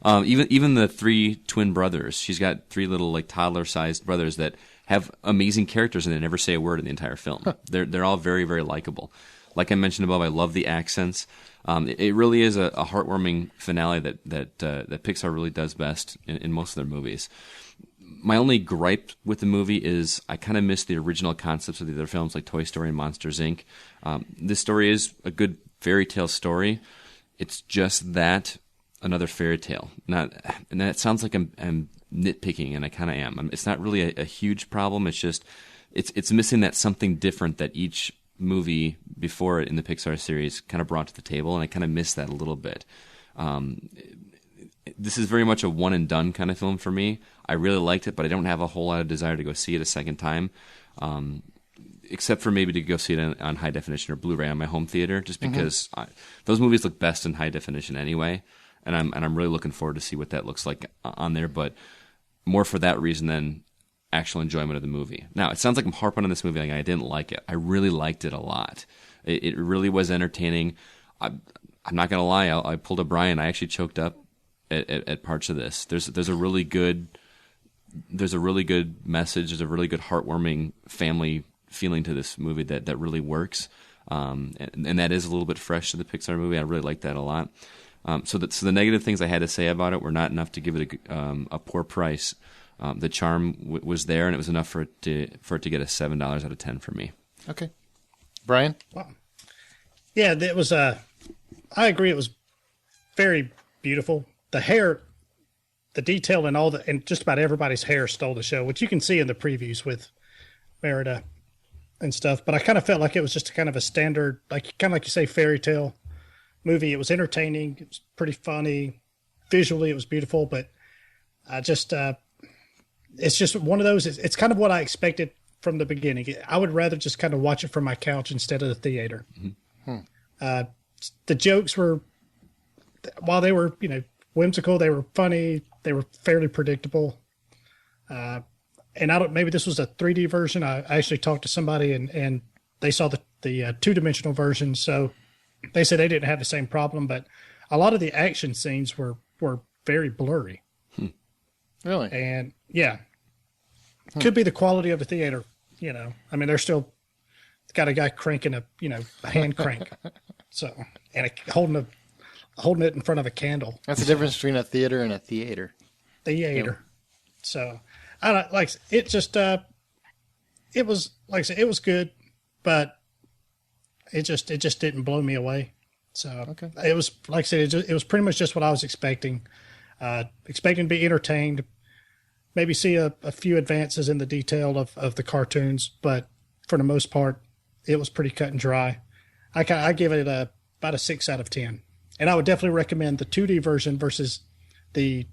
Even the three twin brothers. She's got three little toddler-sized brothers that have amazing characters and they never say a word in the entire film. They're all very, very likable. Like I mentioned above, I love the accents. It really is a heartwarming finale that Pixar really does best in most of their movies. My only gripe with the movie is I kind of miss the original concepts of the other films like Toy Story and Monsters, Inc. This story is a good fairy tale story. It's just that, another fairy tale. And that sounds like I'm nitpicking, and I kind of am. It's not really a huge problem. It's just it's missing that something different that each movie before it in the Pixar series kind of brought to the table, and I kind of miss that a little bit. This is very much a one and done kind of film for me. I really liked it, but I don't have a whole lot of desire to go see it a second time, except for maybe to go see it on high definition or Blu-ray on my home theater, just because those movies look best in high definition anyway, and I'm really looking forward to see what that looks like on there. But more for that reason than actual enjoyment of the movie. Now, it sounds like I'm harping on this movie like I didn't like it. I really liked it a lot. It really was entertaining. I'm not gonna lie. I pulled a Brian. I actually choked up at parts of this. There's a really good message. There's a really good heartwarming family feeling to this movie that really works. And that is a little bit fresh to the Pixar movie. I really like that a lot. So the negative things I had to say about it were not enough to give it a poor price. The charm was there, and it was enough for it to get a $7 out of 10 for me. Okay, Brian. Wow. Yeah, it was. I agree. It was very beautiful. The hair, the detail, and just about everybody's hair stole the show, which you can see in the previews with Merida and stuff. But I kind of felt like it was just kind of a standard, like you say, fairy tale movie. It was entertaining. It was pretty funny. Visually, it was beautiful. But I just, it's just one of those. It's kind of what I expected from the beginning. I would rather just kind of watch it from my couch instead of the theater. The jokes were, while they were, whimsical, they were funny. They were fairly predictable. And maybe this was a 3D version. I actually talked to somebody and they saw the two-dimensional version. So they said they didn't have the same problem, but a lot of the action scenes were very blurry. Really? And yeah, could be the quality of the theater. They're still got a guy cranking a hand crank. So, and holding it in front of a candle. That's the difference between a theater and a theater. Theater. Yep. So, I don't like it. Just it was like I said, it was good, but it just didn't blow me away. So okay. It was like I said, it was pretty much just what I was expecting. Expecting to be entertained, maybe see a few advances in the detail of the cartoons, but for the most part, it was pretty cut and dry. I give it about a 6 out of 10. And I would definitely recommend the 2D version versus the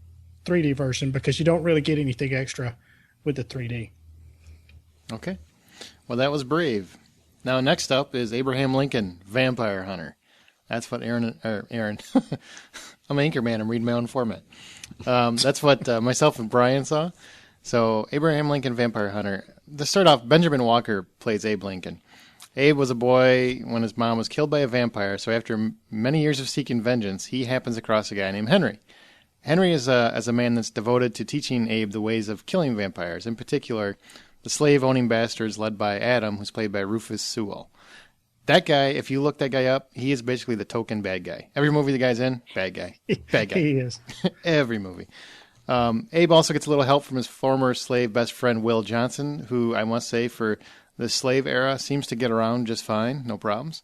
3D version because you don't really get anything extra with the 3D. Okay. Well, that was Brave. Now, next up is Abraham Lincoln, Vampire Hunter. That's what Aaron. I'm Anchorman. I'm reading my own format. That's what myself and Brian saw. So, Abraham Lincoln, Vampire Hunter. To start off, Benjamin Walker plays Abe Lincoln. Abe was a boy when his mom was killed by a vampire, so after many years of seeking vengeance, he happens across a guy named Henry. Henry is a man that's devoted to teaching Abe the ways of killing vampires, in particular, the slave-owning bastards led by Adam, who's played by Rufus Sewell. That guy, if you look that guy up, he is basically the token bad guy. Every movie the guy's in, bad guy. Bad guy. He is. Every movie. Abe also gets a little help from his former slave best friend, Will Johnson, who I must say for the slave era seems to get around just fine, no problems.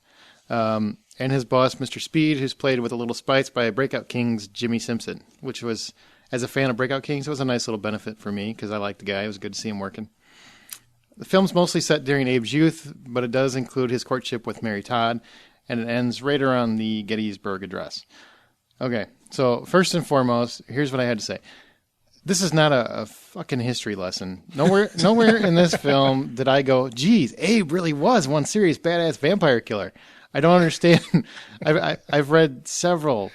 And his boss, Mr. Speed, who's played with a little spice by Breakout Kings Jimmy Simpson, which was, as a fan of Breakout Kings, it was a nice little benefit for me because I liked the guy. It was good to see him working. The film's mostly set during Abe's youth, but it does include his courtship with Mary Todd, and it ends right around the Gettysburg Address. Okay, so first and foremost, here's what I had to say. This is not a fucking history lesson. Nowhere in this film did I go, geez, Abe really was one serious badass vampire killer. I don't understand. I've read several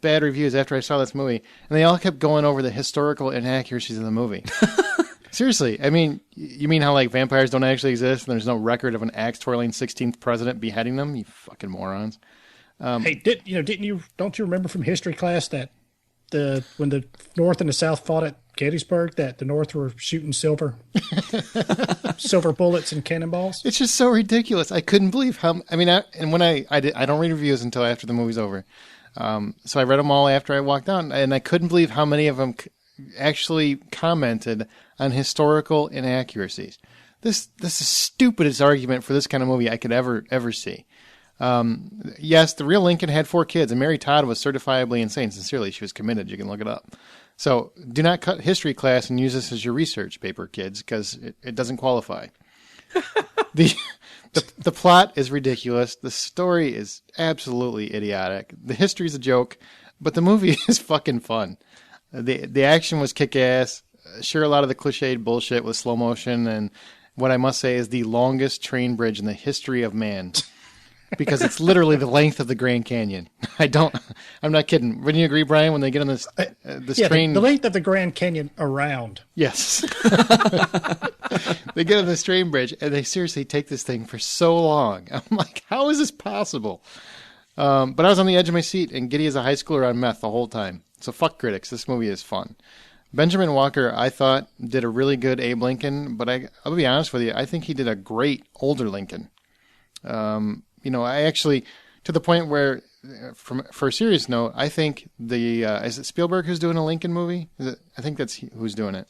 bad reviews after I saw this movie, and they all kept going over the historical inaccuracies of the movie. Seriously, I mean, you mean how like vampires don't actually exist, and there's no record of an axe-twirling 16th president beheading them? You fucking morons. Hey, don't you remember from history class that when the North and the South fought at Gettysburg, that the North were shooting silver bullets and cannonballs? It's just so ridiculous. I couldn't believe how. I mean, I don't read reviews until after the movie's over. So I read them all after I walked out, and I couldn't believe how many of them actually commented on historical inaccuracies. This is the stupidest argument for this kind of movie I could ever see. Yes, the real Lincoln had 4 kids, and Mary Todd was certifiably insane. Sincerely, she was committed. You can look it up. So do not cut history class and use this as your research paper, kids, because it doesn't qualify. The plot is ridiculous. The story is absolutely idiotic. The history is a joke, but the movie is fucking fun. The action was kick-ass. Sure, a lot of the cliched bullshit was slow motion, and what I must say is the longest train bridge in the history of man. Because it's literally the length of the Grand Canyon. I'm not kidding. Wouldn't you agree, Brian, when they get on this train? The length of the Grand Canyon around. Yes. They get on this train bridge, and they seriously take this thing for so long. I'm like, how is this possible? But I was on the edge of my seat, and Giddy is a high schooler on meth the whole time. So fuck critics. This movie is fun. Benjamin Walker, I thought, did a really good Abe Lincoln, but I'll be honest with you, I think he did a great older Lincoln. I actually, to the point where, for a serious note, I think is it Spielberg who's doing a Lincoln movie? I think that's who's doing it.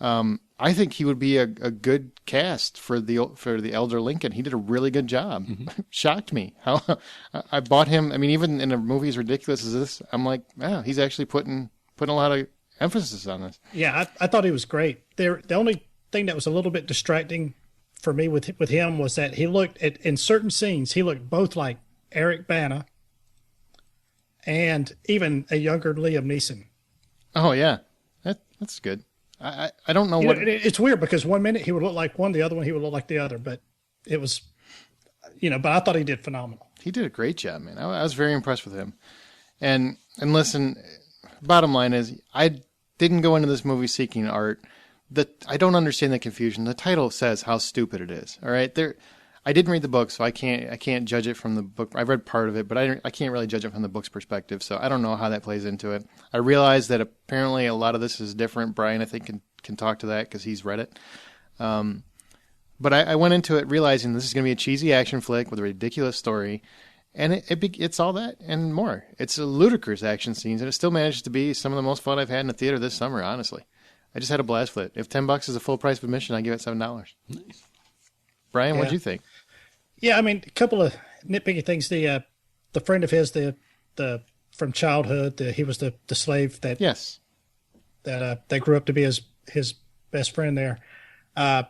I think he would be a good cast for the elder Lincoln. He did a really good job. Mm-hmm. Shocked me. How I bought him. I mean, even in a movie as ridiculous as this, I'm like, wow, he's actually putting a lot of emphasis on this. Yeah, I thought he was great. The only thing that was a little bit distracting for me with him was that he looked in certain scenes, he looked both like Eric Bana and even a younger Liam Neeson. Oh yeah, that's good. I don't know what it's weird because one minute he would look like one, the other one he would look like the other, but it was, but I thought he did phenomenal. He did a great job, man. I was very impressed with him. And listen, bottom line is I didn't go into this movie seeking art. I don't understand the confusion. The title says how stupid it is. All right, I didn't read the book, so I can't judge it from the book. I've read part of it, but I can't really judge it from the book's perspective. So I don't know how that plays into it. I realize that apparently a lot of this is different. Brian, I think, can talk to that because he's read it. But I went into it realizing this is going to be a cheesy action flick with a ridiculous story, and it's all that and more. It's a ludicrous action scenes, and it still manages to be some of the most fun I've had in the theater this summer. Honestly. I just had a blast with it. If $10 is a full price of admission, I give it $7. Nice. Brian, what'd you think? Yeah, I mean, a couple of nitpicky things. The friend of his, the from childhood, he was the slave that that grew up to be his best friend there. I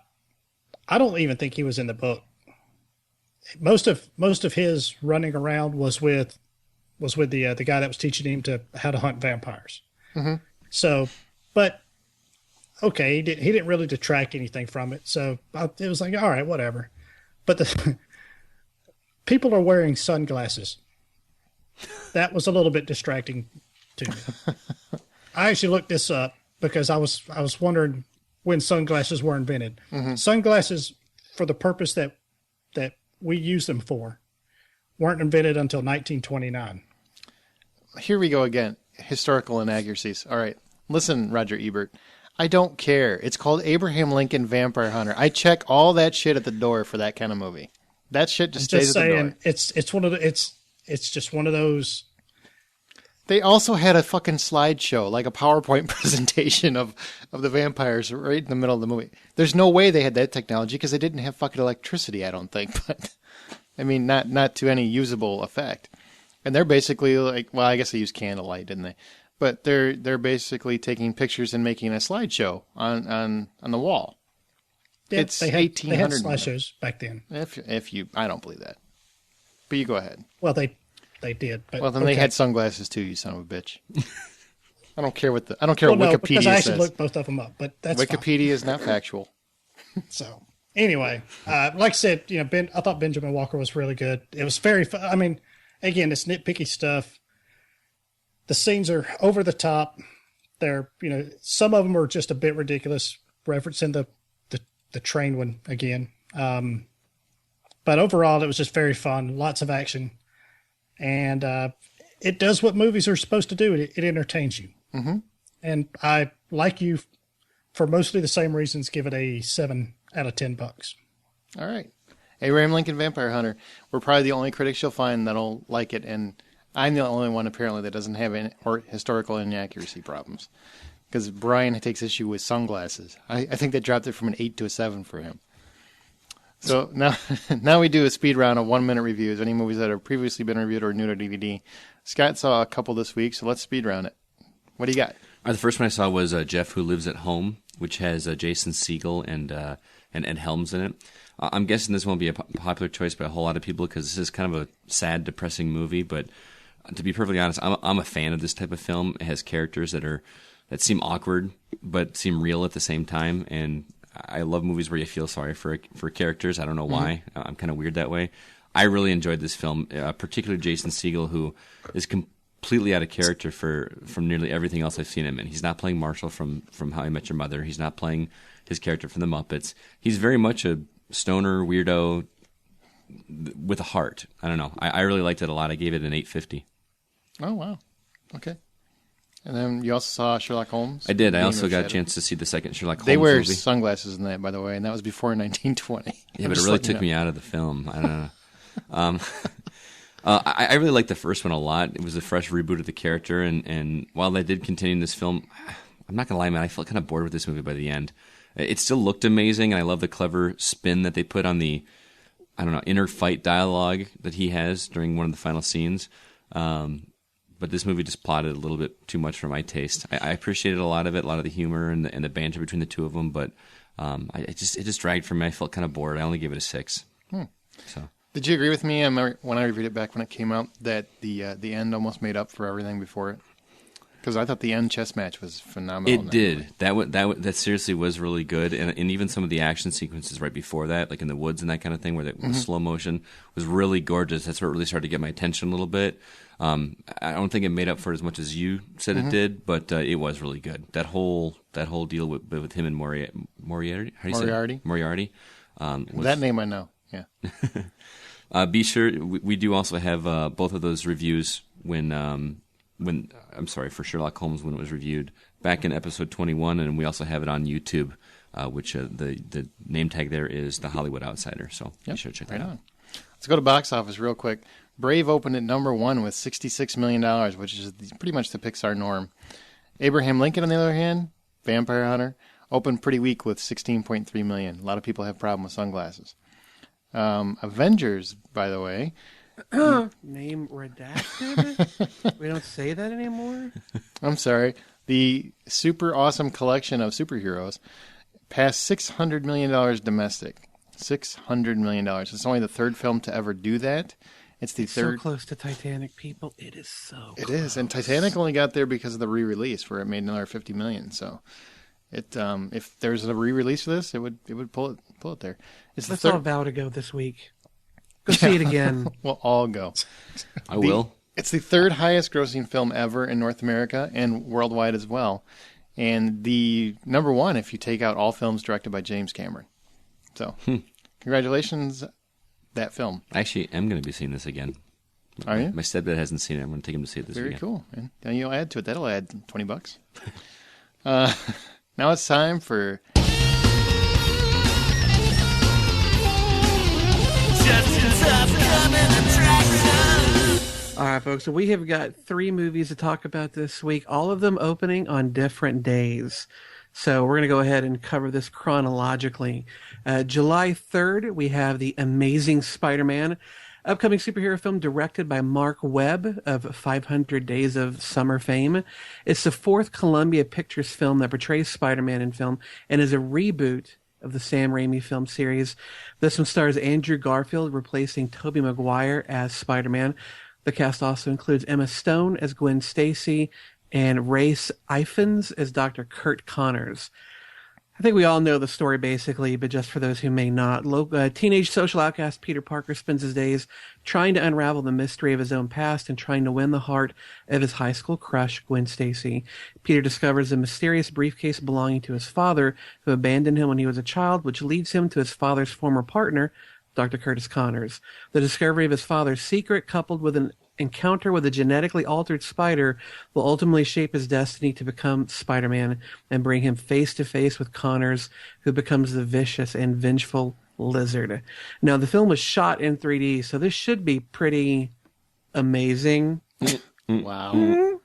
don't even think he was in the book. Most of his running around was with the guy that was teaching him how to hunt vampires. Mm-hmm. So, but. Okay, he didn't really detract anything from it, so it was like, all right, whatever. But the people are wearing sunglasses. That was a little bit distracting to me. I actually looked this up because I was wondering when sunglasses were invented. Mm-hmm. Sunglasses, for the purpose that we use them for, weren't invented until 1929. Here we go again. Historical inaccuracies. All right, listen, Roger Ebert. I don't care. It's called Abraham Lincoln Vampire Hunter. I check all that shit at the door for that kind of movie. That shit just stays at the door. It's just one of those. They also had a fucking slideshow, like a PowerPoint presentation of the vampires right in the middle of the movie. There's no way they had that technology because they didn't have fucking electricity, I don't think. But I mean, not to any usable effect. And they're basically like, well, I guess they used candlelight, didn't they? But they're basically taking pictures and making a slideshow on the wall. Yeah, It's they had 1800. slideshows back then. If you, I don't believe that. But you go ahead. Well, they did. But, Well, then they had sunglasses too. You son of a bitch. I don't care what what no, Wikipedia because I actually says. looked both of them up, but that's fine. Wikipedia is not factual. So anyway, like I said, I thought Benjamin Walker was really good. It was very fun. I mean, again, it's nitpicky stuff. The scenes are over the top. They're, some of them are just a bit ridiculous, referencing the train one again. But overall, it was just very fun. Lots of action. And it does what movies are supposed to do. It entertains you. Mm-hmm. And I, like you, for mostly the same reasons, give it a 7 out of $10. All right. Abraham Lincoln Vampire Hunter. We're probably the only critics you'll find that'll like it, and I'm the only one apparently that doesn't have any historical inaccuracy problems. Because Brian takes issue with sunglasses. I think that dropped it from an 8 to a 7 for him. So now we do a speed round of 1-minute reviews, any movies that have previously been reviewed or new to DVD. Scott saw a couple this week, so let's speed round it. What do you got? The first one I saw was Jeff Who Lives at Home, which has Jason Segel and Ed Helms in it. I'm guessing this won't be a popular choice by a whole lot of people because this is kind of a sad, depressing movie. But to be perfectly honest, I'm a fan of this type of film. It has characters that seem awkward but seem real at the same time, and I love movies where you feel sorry for characters. I don't know why. I'm kind of weird that way. I really enjoyed this film, particularly Jason Segel, who is completely out of character from nearly everything else I've seen him in. He's not playing Marshall from How I Met Your Mother. He's not playing his character from The Muppets. He's very much a stoner weirdo with a heart. I don't know. I really liked it a lot. I gave it an 8.50. Oh, wow. Okay. And then you also saw Sherlock Holmes? I did. I also got a chance to see the second Sherlock Holmes movie. They wear movie. sunglasses in that, by the way, and that was before 1920. Yeah, but it really took me out of the film. I don't know. I really liked the first one a lot. It was a fresh reboot of the character, and while they did continue in this film, I'm not going to lie, man, I felt kind of bored with this movie by the end. It still looked amazing, and I love the clever spin that they put on the, inner fight dialogue that he has during one of the final scenes. But this movie just plotted a little bit too much for my taste. I appreciated a lot of it, a lot of the humor and the banter between the two of them, but it just dragged for me. I felt kind of bored. I only gave it a 6. So. Did you agree with me when I reviewed it back when it came out that the end almost made up for everything before it? Because I thought the end chess match was phenomenal. It did. That seriously was really good, and even some of the action sequences right before that, like in the woods and that kind of thing, where the slow motion was really gorgeous. That's where it really started to get my attention a little bit. I don't think it made up for it as much as you said it did, but it was really good. That whole deal with him and Moriarty. How do you say it? Moriarty. That name I know. Yeah. Be sure we do also have both of those reviews for Sherlock Holmes when it was reviewed back in episode 21, and we also have it on YouTube, which the name tag there is The Hollywood Outsider. So be sure to check that out. Let's go to box office real quick. Brave opened at number 1 with $66 million, which is pretty much the Pixar norm. Abraham Lincoln, on the other hand, Vampire Hunter, opened pretty weak with $16.3 million. A lot of people have a problem with sunglasses. Avengers, by the way. Name redacted? We don't say that anymore? I'm sorry. The super awesome collection of superheroes passed $600 million domestic. $600 million. It's only the third film to ever do that. It's the third. So close to Titanic, people. It is so It close. is. And Titanic only got there because of the re-release where it made another $50 million. So if there's a re-release for this, it would pull it there. Let's all vow to go this week. Go see it again. We'll all go. I will. It's the third highest grossing film ever in North America and worldwide as well. And the number 1 if you take out all films directed by James Cameron. So, congratulations, that film. I actually am going to be seeing this again. Are you? My stepdad hasn't seen it. I'm going to take him to see it this weekend. Very cool. And now you'll add to it. That'll add $20. Now it's time for... All right, folks. So we have got 3 movies to talk about this week, all of them opening on different days. So we're going to go ahead and cover this chronologically. July 3rd, we have The Amazing Spider-Man, upcoming superhero film directed by Mark Webb of 500 Days of Summer fame. It's the 4th Columbia Pictures film that portrays Spider-Man in film and is a reboot of the Sam Raimi film series. This one stars Andrew Garfield replacing Tobey Maguire as Spider-Man. The cast also includes Emma Stone as Gwen Stacy and Rhys Ifans as Dr. Kurt Connors. I think we all know the story basically, but just for those who may not, teenage social outcast Peter Parker spends his days trying to unravel the mystery of his own past and trying to win the heart of his high school crush, Gwen Stacy. Peter discovers a mysterious briefcase belonging to his father, who abandoned him when he was a child, which leads him to his father's former partner, Dr. Curtis Connors. The discovery of his father's secret, coupled with an encounter with a genetically altered spider, will ultimately shape his destiny to become Spider-Man and bring him face to face with Connors, who becomes the vicious and vengeful Lizard. Now, the film was shot in 3D, so this should be pretty amazing. Wow.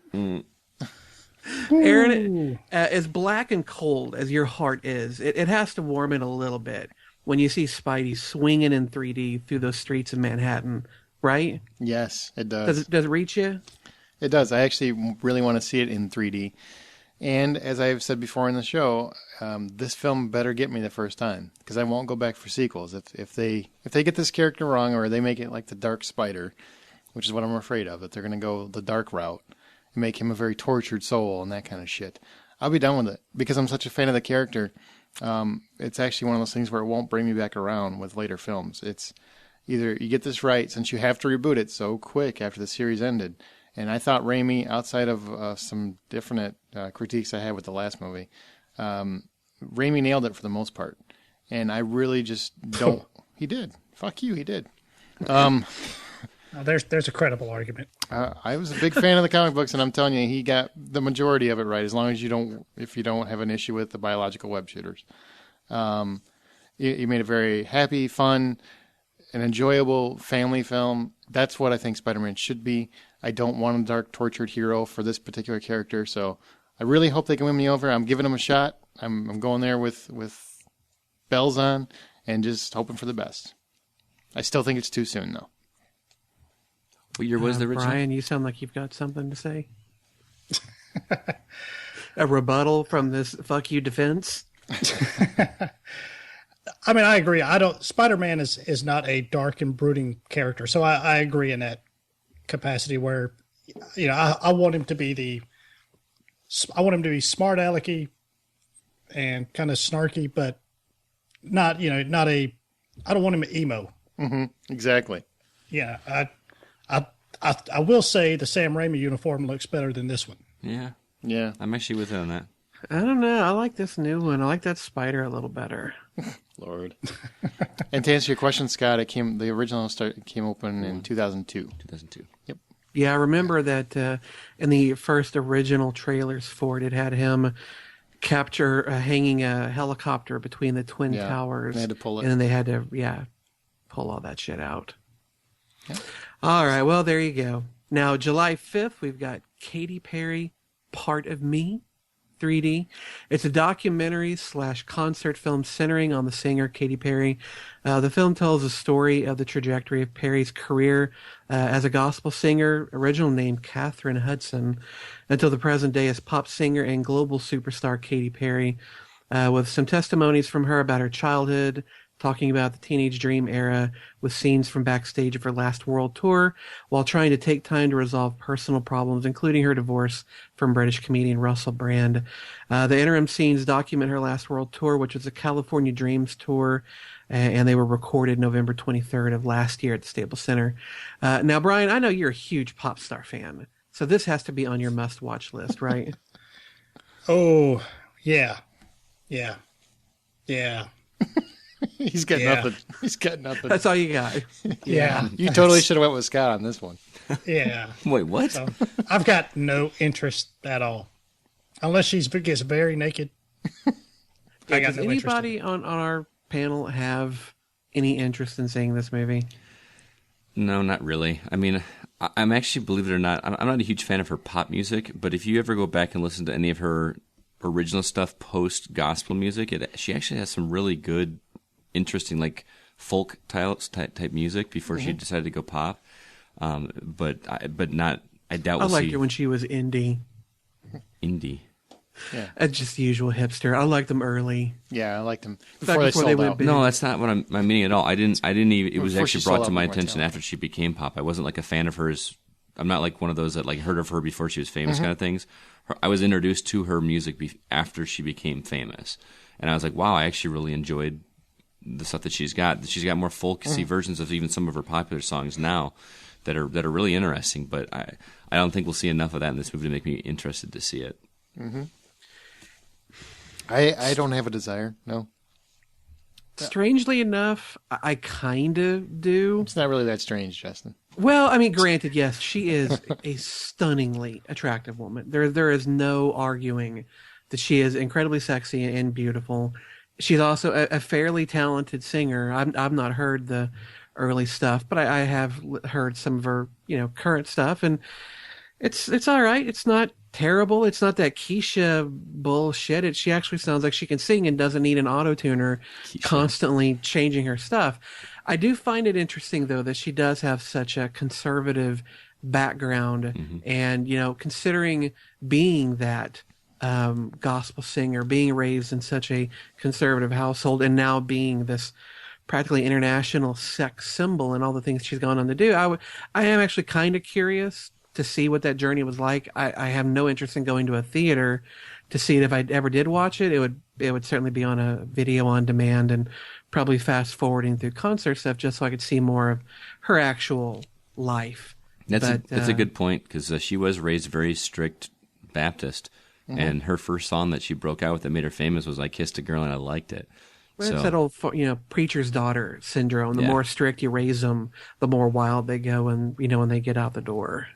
Aaron, as black and cold as your heart is, it has to warm it a little bit when you see Spidey swinging in 3D through those streets of Manhattan, right? Yes, it does. Does it reach you? It does. I actually really want to see it in 3D. And as I've said before in the show, this film better get me the first time, because I won't go back for sequels. If they get this character wrong, or they make it like the Dark Spider, which is what I'm afraid of, that they're going to go the dark route and make him a very tortured soul and that kind of shit, I'll be done with it, because I'm such a fan of the character. It's actually one of those things where it won't bring me back around with later films. It's either you get this right, since you have to reboot it so quick after the series ended. And I thought Raimi, outside of some different critiques I had with the last movie, Raimi nailed it for the most part. And I really just don't. He did. Fuck you, he did. There's a credible argument. I was a big fan of the comic books, and I'm telling you, he got the majority of it right, as long as if you don't have an issue with the biological web shooters. He made a very happy, fun, an enjoyable family film. That's what I think Spider-Man should be. I don't want a dark, tortured hero for this particular character, so I really hope they can win me over. I'm giving them a shot. I'm going there with bells on and just hoping for the best. I still think it's too soon, though. What year was the original? Brian, you sound like you've got something to say. A rebuttal from this fuck you defense? I mean, I agree. Spider-Man is not a dark and brooding character, so I agree in that capacity where, I want him to be smart alecky and kind of snarky, but not I don't want him emo. Mm-hmm. Exactly. Yeah. I will say the Sam Raimi uniform looks better than this one. Yeah. Yeah. I'm actually with you on that. I don't know. I like this new one. I like that spider a little better. Lord. And to answer your question, Scott, the original came open in 2002. 2002. Yep. Yeah, I remember that in the first original trailers for it had him hanging a helicopter between the Twin Towers. They had to pull it. And then they had to, pull all that shit out. Yep. All right, well, there you go. Now, July 5th, we've got Katy Perry, Part of Me, 3D. It's a documentary / concert film centering on the singer Katy Perry. The film tells the story of the trajectory of Perry's career as a gospel singer, original name Catherine Hudson, until the present day as pop singer and global superstar Katy Perry, with some testimonies from her about her childhood, talking about the teenage dream era with scenes from backstage of her last world tour while trying to take time to resolve personal problems, including her divorce from British comedian Russell Brand. The interim scenes document her last world tour, which was a California Dreams tour, and they were recorded November 23rd of last year at the Staples Center. Now, Brian, I know you're a huge pop star fan, so this has to be on your must-watch list, right? Oh, yeah. Yeah. Yeah. He's got nothing. He's got nothing. That's all you got. Yeah. You totally should have went with Scott on this one. Yeah. Wait, what? So, I've got no interest at all. Unless she gets very naked. I got Does no anybody interest. on our panel have any interest in seeing this movie? No, not really. I mean, I'm actually, believe it or not, I'm not a huge fan of her pop music, but if you ever go back and listen to any of her original stuff post gospel music, she actually has some really good, interesting, like folk type music before she decided to go pop. But not. I doubt I we'll liked see her when she was indie. indie. Yeah. Just the usual hipster. I liked them early. Yeah, I liked them Back before they before sold they went out. big. No, that's not what I'm meaning at all. I didn't even. It was Before actually she sold brought to out my more attention talent. after she became pop. I wasn't like a fan of hers. I'm not like one of those that like heard of her before she was famous kind of things. I was introduced to her music after she became famous, and I was like, wow, I actually really enjoyed the stuff that she's got. She's got more folksy versions of even some of her popular songs now that are really interesting. But I don't think we'll see enough of that in this movie to make me interested to see it. I don't have a desire. No, Strangely enough, I kind of do. it's not really that strange, Justin. Well, I mean, granted, yes, she is a stunningly attractive woman. There is no arguing that she is incredibly sexy and beautiful. She's also a fairly talented singer. I've not heard the early stuff, but I have heard some of her, current stuff, and it's all right. It's not terrible. It's not that Keisha bullshit. She actually sounds like she can sing and doesn't need an auto-tuner constantly changing her stuff. I do find it interesting, though, that she does have such a conservative background, and considering being that gospel singer, being raised in such a conservative household, and now being this practically international sex symbol and all the things she's gone on to do, I am actually kind of curious to see what that journey was like. I have no interest in going to a theater to see it. If I ever did watch it, it would certainly be on a video on demand and probably fast forwarding through concert stuff just so I could see more of her actual life. That's a good point, because she was raised very strict Baptist, and her first song that she broke out with that made her famous was "I Kissed a Girl and I Liked It." Well, it's that old, preacher's daughter syndrome. The more strict you raise them, the more wild they go, and when they get out the door.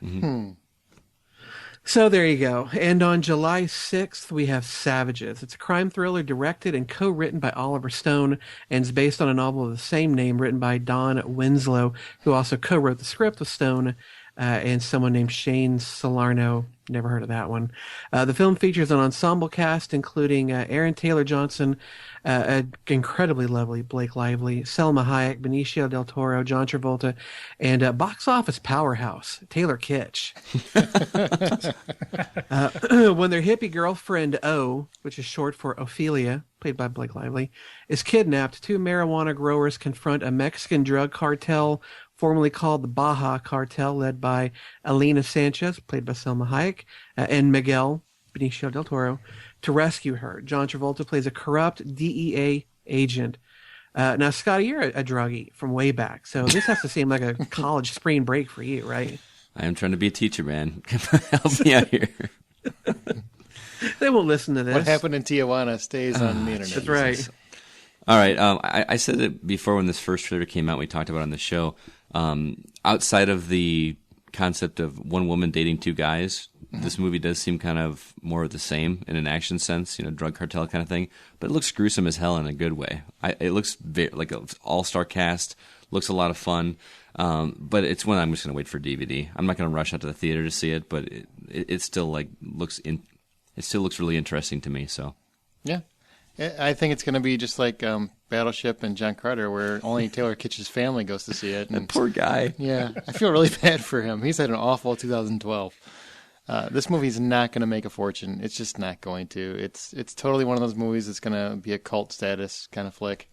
So there you go. And on July 6th, we have Savages. It's a crime thriller directed and co-written by Oliver Stone, and is based on a novel of the same name written by Don Winslow, who also co-wrote the script with Stone, and someone named Shane Salerno. Never heard of that one. The film features an ensemble cast, including Aaron Taylor-Johnson, an incredibly lovely Blake Lively, Selma Hayek, Benicio del Toro, John Travolta, and box office powerhouse Taylor Kitsch. When their hippie girlfriend O, which is short for Ophelia, played by Blake Lively, is kidnapped, two marijuana growers confront a Mexican drug cartel formerly called the Baja Cartel, led by Elena Sanchez, played by Selma Hayek, and Miguel, Benicio del Toro, to rescue her. John Travolta plays a corrupt DEA agent. Now, Scotty, you're a druggie from way back, so this has to seem like a college spring break for you, right? I am trying to be a teacher, man. Help me out here. They won't listen to this. What happened in Tijuana stays on the internet. That's right. All right. I said it before when this first trailer came out. We talked about it on the show. Outside of the concept of one woman dating two guys, this movie does seem kind of more of the same in an action sense, drug cartel kind of thing. But it looks gruesome as hell in a good way. It looks like an all-star cast. Looks a lot of fun. But it's one I'm just going to wait for DVD. I'm not going to rush out to the theater to see it, but it still it still looks really interesting to me. So Yeah. I think it's going to be just like Battleship and John Carter, where only Taylor Kitsch's family goes to see it. And, poor guy. Yeah, I feel really bad for him. He's had an awful 2012. This movie's not going to make a fortune. It's just not going to. It's totally one of those movies that's going to be a cult status kind of flick.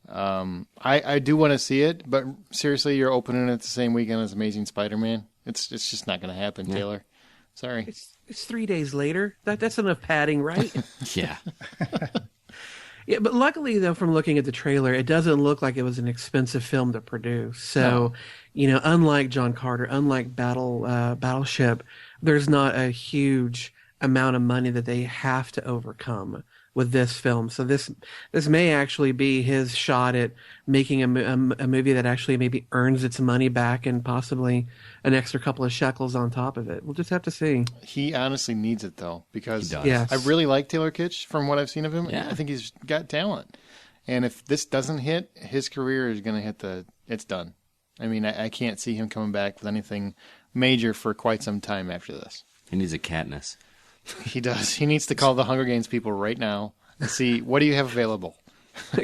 I do want to see it, but seriously, you're opening it the same weekend as Amazing Spider-Man. It's just not going to happen, Taylor. Sorry. It's 3 days later. That's enough padding, right? Yeah. Yeah, but luckily, though, from looking at the trailer, it doesn't look like it was an expensive film to produce. So, unlike John Carter, unlike Battleship, there's not a huge amount of money that they have to overcome with this film. So this may actually be his shot at making a movie that actually maybe earns its money back and possibly an extra couple of shekels on top of it. We'll just have to see. He honestly needs it, though, because He does. Yes. I really like Taylor Kitsch from what I've seen of him. Yeah. I think he's got talent. And if this doesn't hit, his career is going to hit it's done. I mean, I can't see him coming back with anything major for quite some time after this. He needs a Katniss. He does. He needs to call the Hunger Games people right now and see, what do you have available?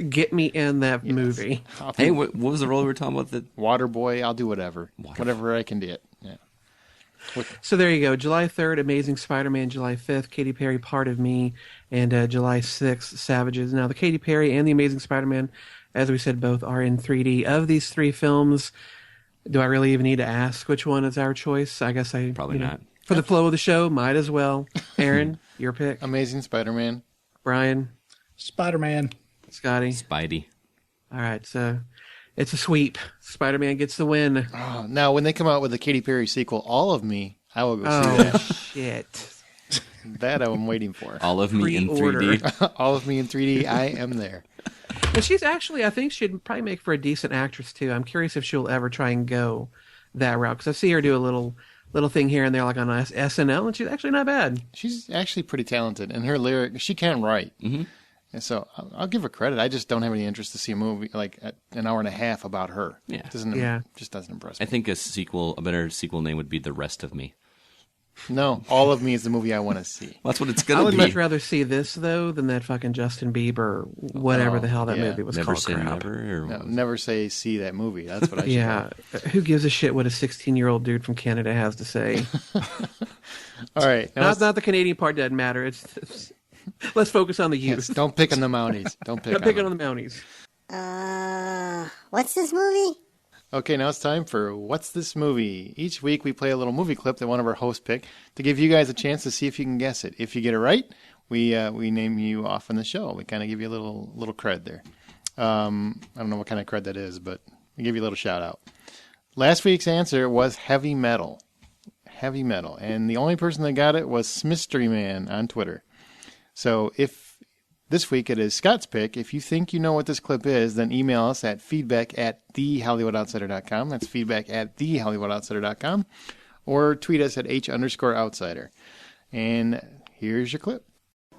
Get me in that movie. Hey, what was the role we were talking about? Water Boy, I'll do whatever. Whatever I can get. Yeah. So there you go. July 3rd, Amazing Spider-Man. July 5th, Katy Perry, Part of Me. And July 6th, Savages. Now, the Katy Perry and the Amazing Spider-Man, as we said, both are in 3D. Of these three films, do I really even need to ask which one is our choice? I guess I... Probably not. For the flow of the show, might as well. Aaron, your pick. Amazing Spider-Man. Brian. Spider-Man. Scotty. Spidey. All right, so it's a sweep. Spider-Man gets the win. Oh, now, when they come out with the Katy Perry sequel, All of Me, I will go see Oh, that. shit. That I'm waiting for. All of me in Pre-order. 3D. All of Me in 3D, I am there. And she's actually, I think she'd probably make for a decent actress, too. I'm curious if she'll ever try and go that route. Because I see her do a little thing here and there, like on SNL, and she's actually not bad. She's actually pretty talented, and her lyric, she can write. Mm-hmm. And so I'll give her credit. I just don't have any interest to see a movie like an hour and a half about her. Yeah. Just doesn't impress me. I think a better sequel name would be The Rest of Me. No, All of Me is the movie I want to see. Well, that's what it's I going to would be. much rather see this, though, than that fucking Justin Bieber, whatever the hell that yeah. movie was Never called. say crap. never. Or No, never say see that movie. That's what I should Yeah. Who gives a shit what a 16-year-old dude from Canada has to say? All right. Now Not the Canadian part doesn't matter. It's let's focus on the youth. don't pick on the Mounties. Don't pick Not on picking them. on the Mounties. What's this movie? Okay, now it's time for What's This Movie? Each week we play a little movie clip that one of our hosts pick to give you guys a chance to see if you can guess it. If you get it right, we name you off on the show. We kind of give you a little cred there. I don't know what kind of cred that is, but we give you a little shout out. Last week's answer was heavy metal. Heavy metal. And the only person that got it was Mystery Man on Twitter. So if this week it is Scott's pick, if you think you know what this clip is, then email us at feedback@thehollywoodoutsider.com. That's feedback@thehollywoodoutsider.com. Or tweet us at h_outsider. And here's your clip.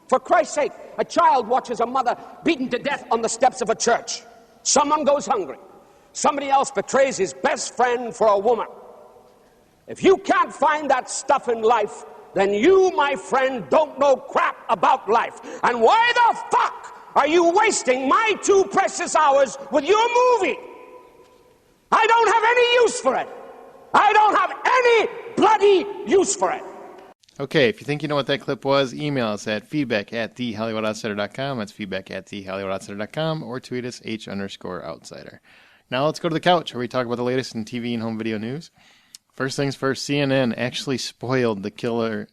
For Christ's sake, a child watches a mother beaten to death on the steps of a church. Someone goes hungry. Somebody else betrays his best friend for a woman. If you can't find that stuff in life, then you, my friend, don't know crap about life. And why the fuck are you wasting my 2 precious hours with your movie? I don't have any use for it. I don't have any bloody use for it. Okay, if you think you know what that clip was, email us at feedback@thehollywoodoutsider.com. That's feedback@thehollywoodoutsider.com, or tweet us h_outsider. Now let's go to the couch where we talk about the latest in TV and home video news. First things first, CNN actually spoiled the Killing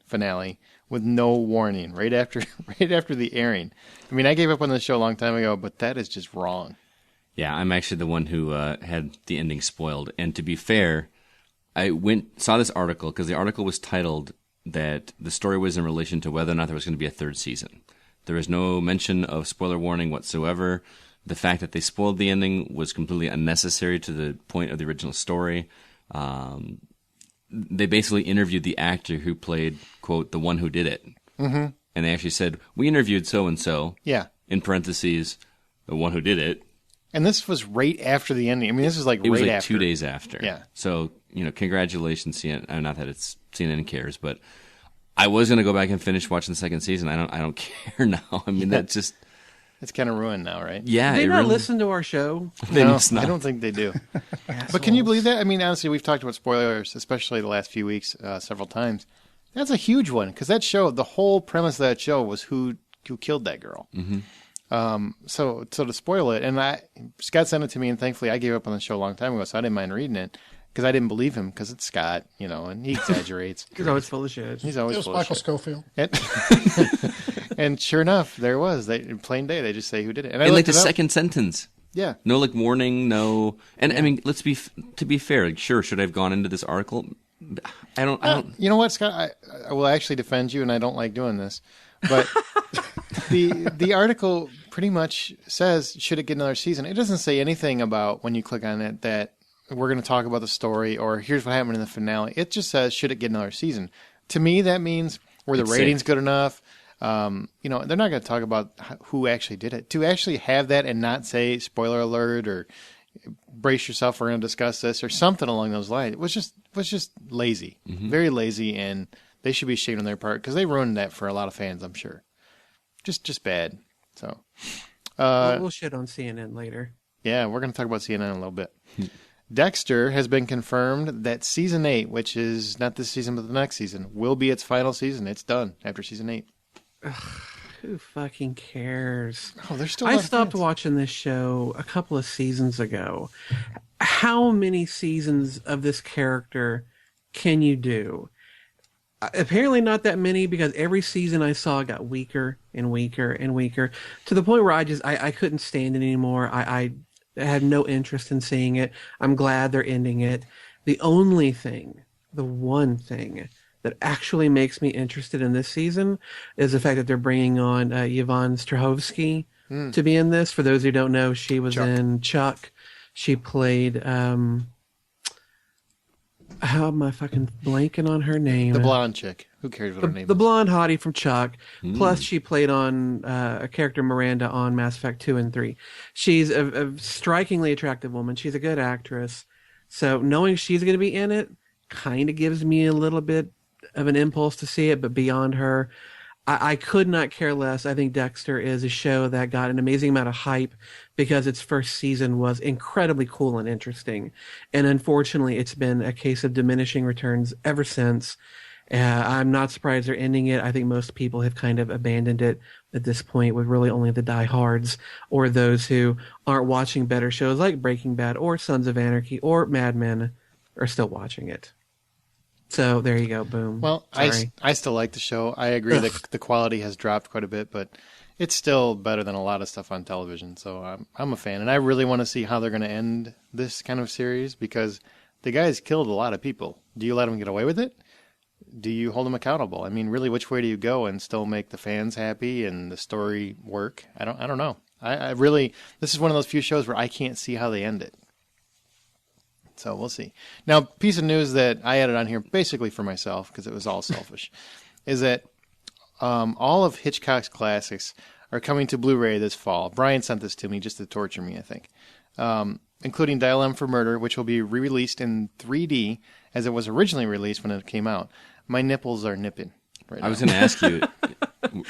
finale with no warning right after the airing. I mean, I gave up on the show a long time ago, but that is just wrong. Yeah, I'm actually the one who had the ending spoiled. And to be fair, I saw this article because the article was titled that the story was in relation to whether or not there was going to be a third season. There was no mention of spoiler warning whatsoever. The fact that they spoiled the ending was completely unnecessary to the point of the original story. They basically interviewed the actor who played, quote, the one who did it. Mm-hmm. And they actually said, we interviewed so-and-so, Yeah. in parentheses, the one who did it. And this was right after the ending. I mean, this was It was right like after. 2 days after. Yeah. So, congratulations, CNN. Not that CNN cares, but I was going to go back and finish watching the second season. I don't care now. I mean, that's just... It's kind of ruined now, right? Yeah. Did they it not really- listen to our show? They No, must not. I don't think they do. But can you believe that? I mean, honestly, we've talked about spoilers, especially the last few weeks, several times. That's a huge one because that show, the whole premise of that show was who killed that girl. Mm-hmm. So to spoil it, and Scott sent it to me, and thankfully I gave up on the show a long time ago, so I didn't mind reading it because I didn't believe him because it's Scott, and he exaggerates. You're always full of shit. He's It always was full of Michael shit. Schofield. And sure enough, there was. In plain day, they just say who did it. And I And like looked the it up. second sentence. Yeah. No, like warning, no. And I mean, to be fair, like, sure, should I have gone into this article? I don't. You know what, Scott? I will actually defend you, and I don't like doing this, but the article pretty much says, should it get another season? It doesn't say anything about when you click on it that we're going to talk about the story or here's what happened in the finale. It just says, should it get another season? To me, that means were the It's ratings safe. good enough? They're not going to talk about who actually did it. To actually have that and not say spoiler alert or brace yourself, we're going to discuss this or something along those lines. It was just lazy, very lazy, and they should be ashamed on their part because they ruined that for a lot of fans, I'm sure. Just bad. So, We'll shit on CNN later. yeah, we're going to talk about CNN in a little bit. Dexter has been confirmed that season 8, which is not this season but the next season, will be its final season. It's done after season 8. Who fucking cares? Oh, there's still. I stopped watching this show a couple of seasons ago. How many seasons of this character can you do? Apparently not that many, because every season I saw got weaker and weaker and weaker, to the point where I couldn't stand it anymore. I had no interest in seeing it. I'm glad they're ending it. The one thing that actually makes me interested in this season is the fact that they're bringing on Yvonne Strahovski to be in this. For those who don't know, she was in Chuck. She played, how am I fucking blanking on her name? The blonde chick. Who cares what her name The is? blonde hottie from Chuck. Plus, she played on a character, Miranda, on Mass Effect 2 and 3. She's a strikingly attractive woman. She's a good actress. So knowing she's going to be in it kind of gives me a little bit of an impulse to see it, but beyond her, I could not care less. I think Dexter is a show that got an amazing amount of hype because its first season was incredibly cool and interesting. And unfortunately, it's been a case of diminishing returns ever since. I'm not surprised they're ending it. I think most people have kind of abandoned it at this point, with really only the diehards or those who aren't watching better shows like Breaking Bad or Sons of Anarchy or Mad Men are still watching it. So there you go. Boom. Well, I still like the show. I agree that the quality has dropped quite a bit, but it's still better than a lot of stuff on television. So I'm a fan, and I really want to see how they're going to end this kind of series, because the guy's killed a lot of people. Do you let him get away with it? Do you hold him accountable? I mean, really, which way do you go and still make the fans happy and the story work? I don't know. I really, this is one of those few shows where I can't see how they end it. So we'll see. Now, piece of news that I added on here basically for myself, because it was all selfish, is that all of Hitchcock's classics are coming to Blu-ray this fall. Brian sent this to me just to torture me, I think, including Dial M for Murder, which will be re-released in 3D as it was originally released when it came out. My nipples are nipping right now. I was going to ask you,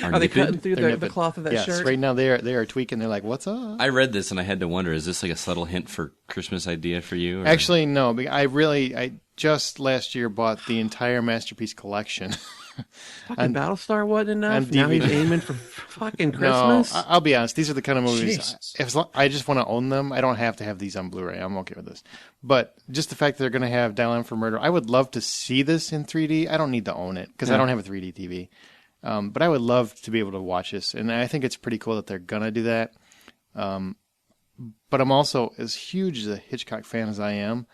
Are they cutting through the cloth of that yes, shirt? Right now they are tweaking. They're like, "What's up?" I read this and I had to wonder: is this like a subtle hint for Christmas idea for you? Or? Actually, no. I just last year bought the entire Masterpiece collection. Fucking Battlestar wasn't enough. Now DVD. he's aiming for fucking Christmas. No, I'll be honest. These are the kind of movies. Jesus. If I just want to own them, I don't have to have these on Blu-ray. I'm okay with this. But just the fact that they're going to have Dial M for Murder, I would love to see this in 3D. I don't need to own it because I don't have a 3D TV. But I would love to be able to watch this, and I think it's pretty cool that they're going to do that. But I'm also as huge a Hitchcock fan as I am.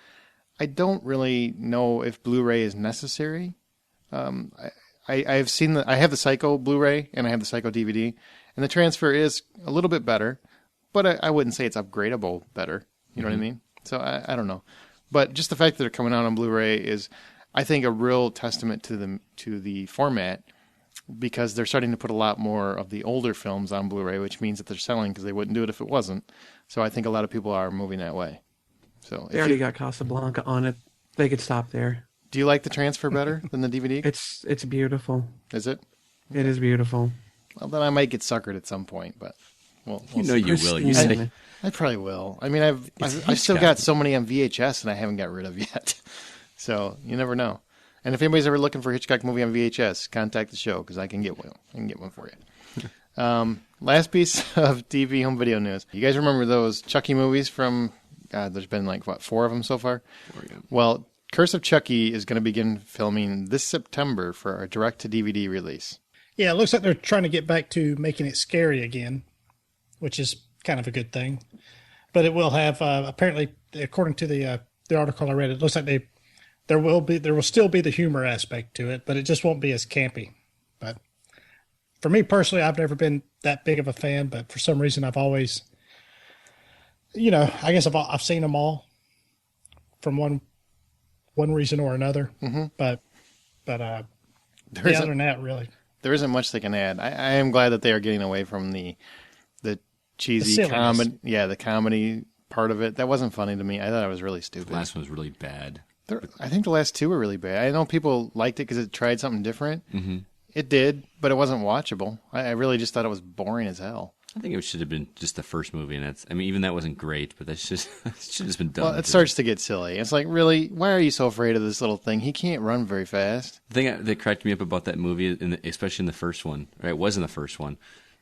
I don't really know if Blu-ray is necessary. I've seen I have the Psycho Blu-ray and I have the Psycho DVD, and the transfer is a little bit better, but I wouldn't say it's upgradable better. You know what I mean? So I don't know. But just the fact that they're coming out on Blu-ray is, I think, a real testament to the format, because they're starting to put a lot more of the older films on Blu-ray, which means that they're selling, because they wouldn't do it if it wasn't. So I think a lot of people are moving that way. So They already got Casablanca on it. They could stop there. Do you like the transfer better than the DVD? It's beautiful. Is it? It is beautiful. Well, then I might get suckered at some point, but we'll You know see. you will. You say I probably will. I mean, I've still got so many on VHS and I haven't got rid of yet. So you never know. And if anybody's ever looking for a Hitchcock movie on VHS, contact the show, because I can get one. I can get one for you. Last piece of TV home video news. You guys remember those Chucky movies from? God, there's been 4 of them so far. Well, Curse of Chucky is going to begin filming this September for a direct-to-DVD release. Yeah, it looks like they're trying to get back to making it scary again, which is kind of a good thing. But it will have, apparently, according to the article I read, it looks like there will still be the humor aspect to it, but it just won't be as campy. But for me personally, I've never been that big of a fan, but for some reason I've always, I guess I've seen them all from one reason or another. Mm-hmm. But other than that, really, there isn't much they can add. I am glad that they are getting away from the cheesy comedy. Yeah, the comedy part of it. That wasn't funny to me. I thought it was really stupid. the last one was really bad. I think the last 2 were really bad. I know people liked it because it tried something different. Mm-hmm. It did, but it wasn't watchable. I really just thought it was boring as hell. I think it should have been just the first movie, and even that wasn't great, but that should have just been done. Well, it starts to get silly. It's like, really, why are you so afraid of this little thing? He can't run very fast. The thing that cracked me up about that movie, especially in the first one, or it was in the first one,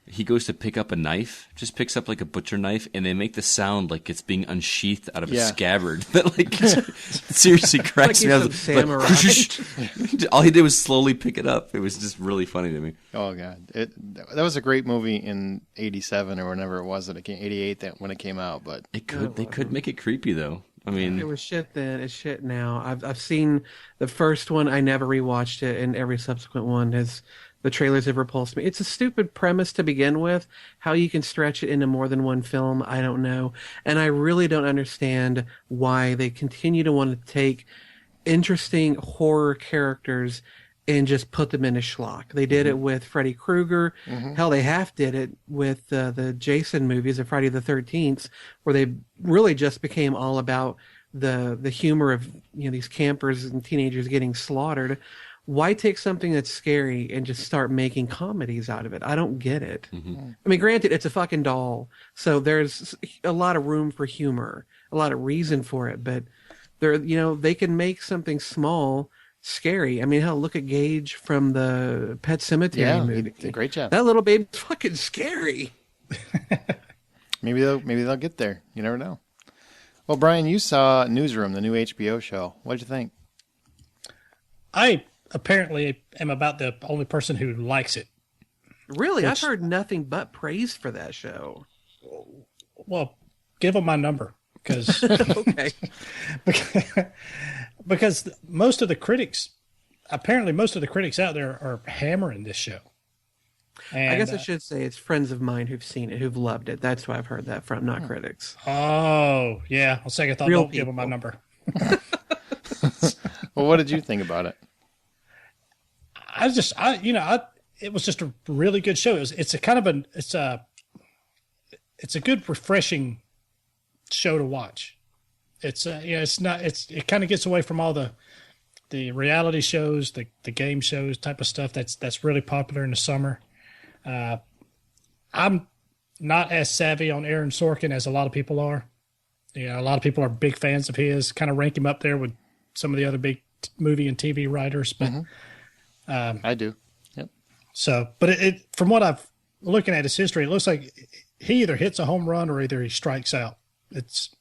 he goes to pick up a knife, just picks up like a butcher knife, and they make the sound like it's being unsheathed out of a scabbard. That like seriously cracks me up. Samurai. All he did was slowly pick it up. It was just really funny to me. Oh God, that was a great movie in '87 or whenever it was that it came, '88 when it came out. But they could make it creepy though. I mean, it was shit then. It's shit now. I've seen the first one. I never rewatched it, and every subsequent one has. The trailers have repulsed me. It's a stupid premise to begin with. How you can stretch it into more than one film, I don't know. And I really don't understand why they continue to want to take interesting horror characters and just put them in a schlock. They did it with Freddy Krueger. Hell, they half did it with the Jason movies of Friday the 13th, where they really just became all about the humor of these campers and teenagers getting slaughtered. Why take something that's scary and just start making comedies out of it? I don't get it. I mean, granted, it's a fucking doll, so there's a lot of room for humor, a lot of reason for it, but they can make something small scary. I mean, hell, look at Gage from the Pet Sematary movie. He did a great job. That little baby's fucking scary. Maybe they'll get there. You never know. Well, Brian, you saw Newsroom, the new HBO show. What did you think? I apparently am about the only person who likes it. Really? I've heard nothing but praise for that show. Well, give them my number because Okay. because most of the critics out there are hammering this show. And, I guess I should say it's friends of mine who've seen it, who've loved it. That's who I've heard that from, not critics. Oh, yeah. On second thought, don't give them my number. Well, what did you think about it? It was just a really good show. It's a good, refreshing show to watch. It kind of gets away from all the reality shows, the game shows type of stuff that's really popular in the summer. I'm not as savvy on Aaron Sorkin as a lot of people are. A lot of people are big fans of his, kind of rank him up there with some of the other big movie and TV writers, but I do. Yep. So, but it from what I've looking at his history, it looks like he either hits a home run or either he strikes out. It's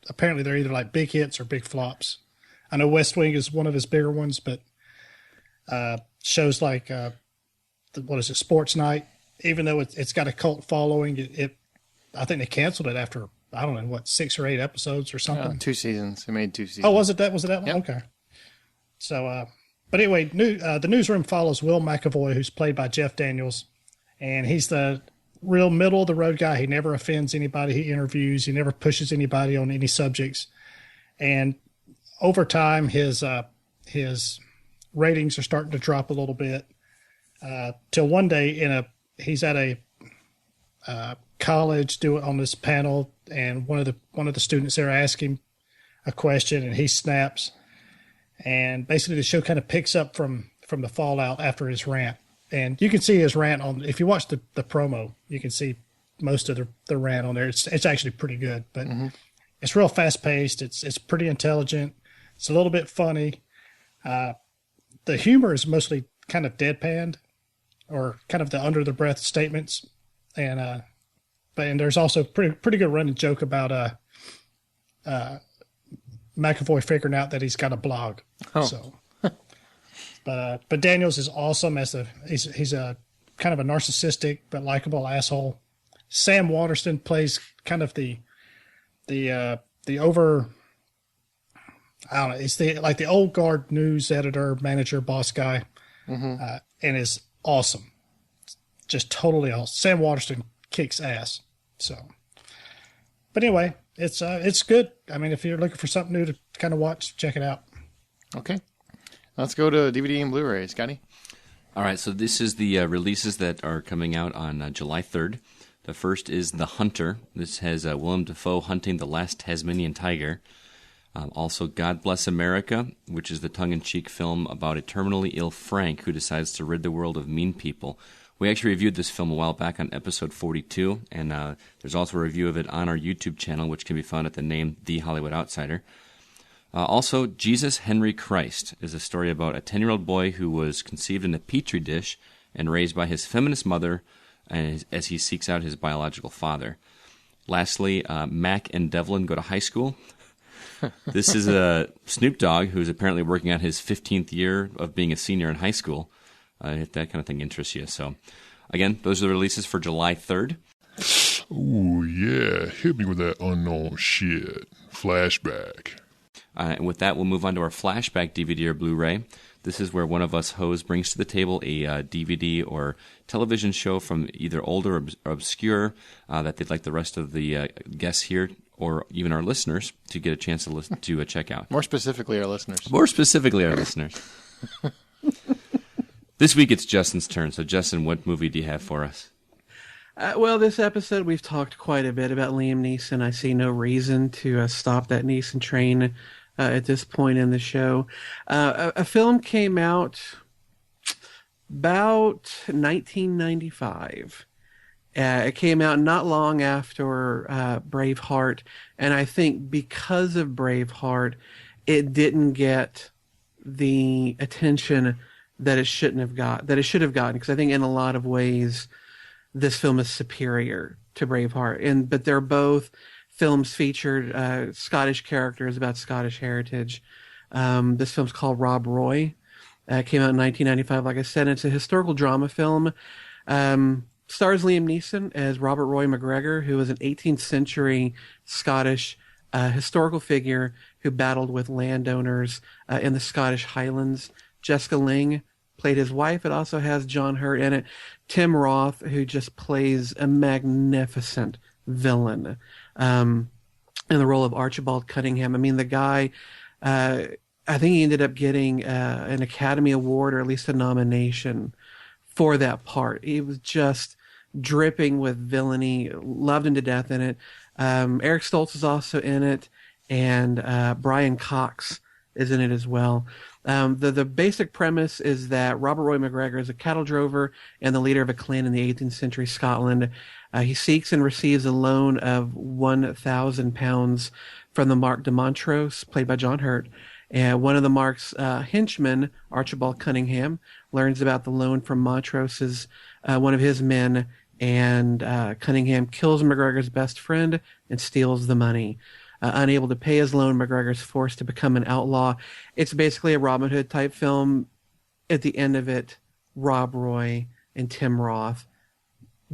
apparently they're either like big hits or big flops. I know West Wing is one of his bigger ones, but shows like Sports Night, even though it's got a cult following, I think they canceled it after, I don't know, 6 or 8 episodes or something. 2 seasons. It made 2 seasons. Oh, was it that? Was it that one? Yep. Okay. So, but anyway, the Newsroom follows Will McAvoy, who's played by Jeff Daniels, and he's the real middle of the road guy. He never offends anybody he interviews. He never pushes anybody on any subjects. And over time, his ratings are starting to drop a little bit. Till one day he's at a college on this panel, and one of the students there asked him a question, and he snaps. And basically, the show kind of picks up from the fallout after his rant. And you can see his rant if you watch the promo, you can see most of the rant on there. It's actually pretty good, but it's real fast paced. It's pretty intelligent. It's a little bit funny. The humor is mostly kind of deadpanned, or kind of the under the breath statements. And there's also pretty good running joke about McAvoy figuring out that he's got a blog. Oh. So, but Daniels is awesome he's a kind of a narcissistic but likable asshole. Sam Waterston plays kind of the over, I don't know, it's the old guard news editor, manager, boss guy, and is awesome. Just totally awesome. Sam Waterston kicks ass. So, but anyway, it's good. I mean, if you're looking for something new to kind of watch, check it out. Okay. Let's go to DVD and Blu-ray. Scotty? All right, so this is the releases that are coming out on July 3rd. The first is The Hunter. This has Willem Dafoe hunting the last Tasmanian tiger. Also, God Bless America, which is the tongue-in-cheek film about a terminally ill Frank who decides to rid the world of mean people We actually reviewed this film a while back on episode 42, and there's also a review of it on our YouTube channel, which can be found at the name The Hollywood Outsider. Also, Jesus Henry Christ is a story about a 10-year-old boy who was conceived in a petri dish and raised by his feminist mother as he seeks out his biological father. Lastly, Mac and Devlin go to high school. This is a Snoop Dogg who's apparently working on his 15th year of being a senior in high school. If that kind of thing interests you. So, again, those are the releases for July 3rd. Ooh, yeah. Hit me with that unknown shit. Flashback. And with that, we'll move on to our flashback DVD or Blu-ray. This is where one of us hoes brings to the table a DVD or television show from either older or obscure that they'd like the rest of the guests here or even our listeners to get a chance to listen to check out. More specifically, our listeners. This week it's Justin's turn. So, Justin, what movie do you have for us? Well, this episode we've talked quite a bit about Liam Neeson. I see no reason to stop that Neeson train at this point in the show. A film came out about 1995. It came out not long after Braveheart, and I think because of Braveheart, it didn't get the attention that it should have gotten, because I think in a lot of ways this film is superior to Braveheart. But they're both films featured Scottish characters about Scottish heritage. This film's called Rob Roy. Came out in 1995, like I said. It's a historical drama film. Stars Liam Neeson as Robert Roy McGregor, who was an 18th century Scottish historical figure who battled with landowners in the Scottish Highlands. Jessica Lange played his wife. It also has John Hurt in it. Tim Roth, who just plays a magnificent villain in the role of Archibald Cunningham. I mean, the guy, I think he ended up getting an Academy Award or at least a nomination for that part. He was just dripping with villainy. Loved him to death in it. Eric Stoltz is also in it, and Brian Cox is in it as well. The basic premise is that Robert Roy McGregor is a cattle drover and the leader of a clan in the 18th century Scotland. He seeks and receives a loan of £1,000 from the Mark de Montrose, played by John Hurt. And one of the Mark's henchmen, Archibald Cunningham, learns about the loan from Montrose's one of his men, and Cunningham kills McGregor's best friend and steals the money. Unable to pay his loan, McGregor is forced to become an outlaw. It's basically a Robin Hood type film. At the end of it, Rob Roy and Tim Roth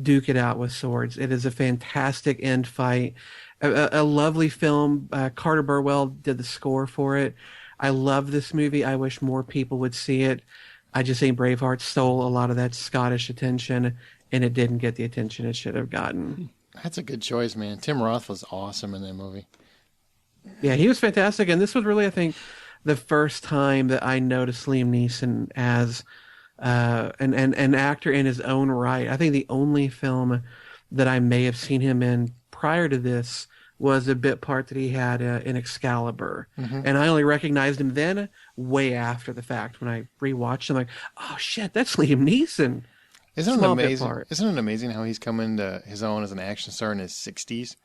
duke it out with swords. It is a fantastic end fight. A lovely film. Carter Burwell did the score for it. I love this movie. I wish more people would see it. I just think Braveheart stole a lot of that Scottish attention, and it didn't get the attention it should have gotten. That's a good choice, man. Tim Roth was awesome in that movie. Yeah, he was fantastic, and this was really, I think, the first time that I noticed Liam Neeson as an actor in his own right. I think the only film that I may have seen him in prior to this was a bit part that he had in Excalibur. Mm-hmm. And I only recognized him then, way after the fact, when I rewatched him, like, oh shit, that's Liam Neeson. Isn't it amazing how he's come into his own as an action star in his 60s?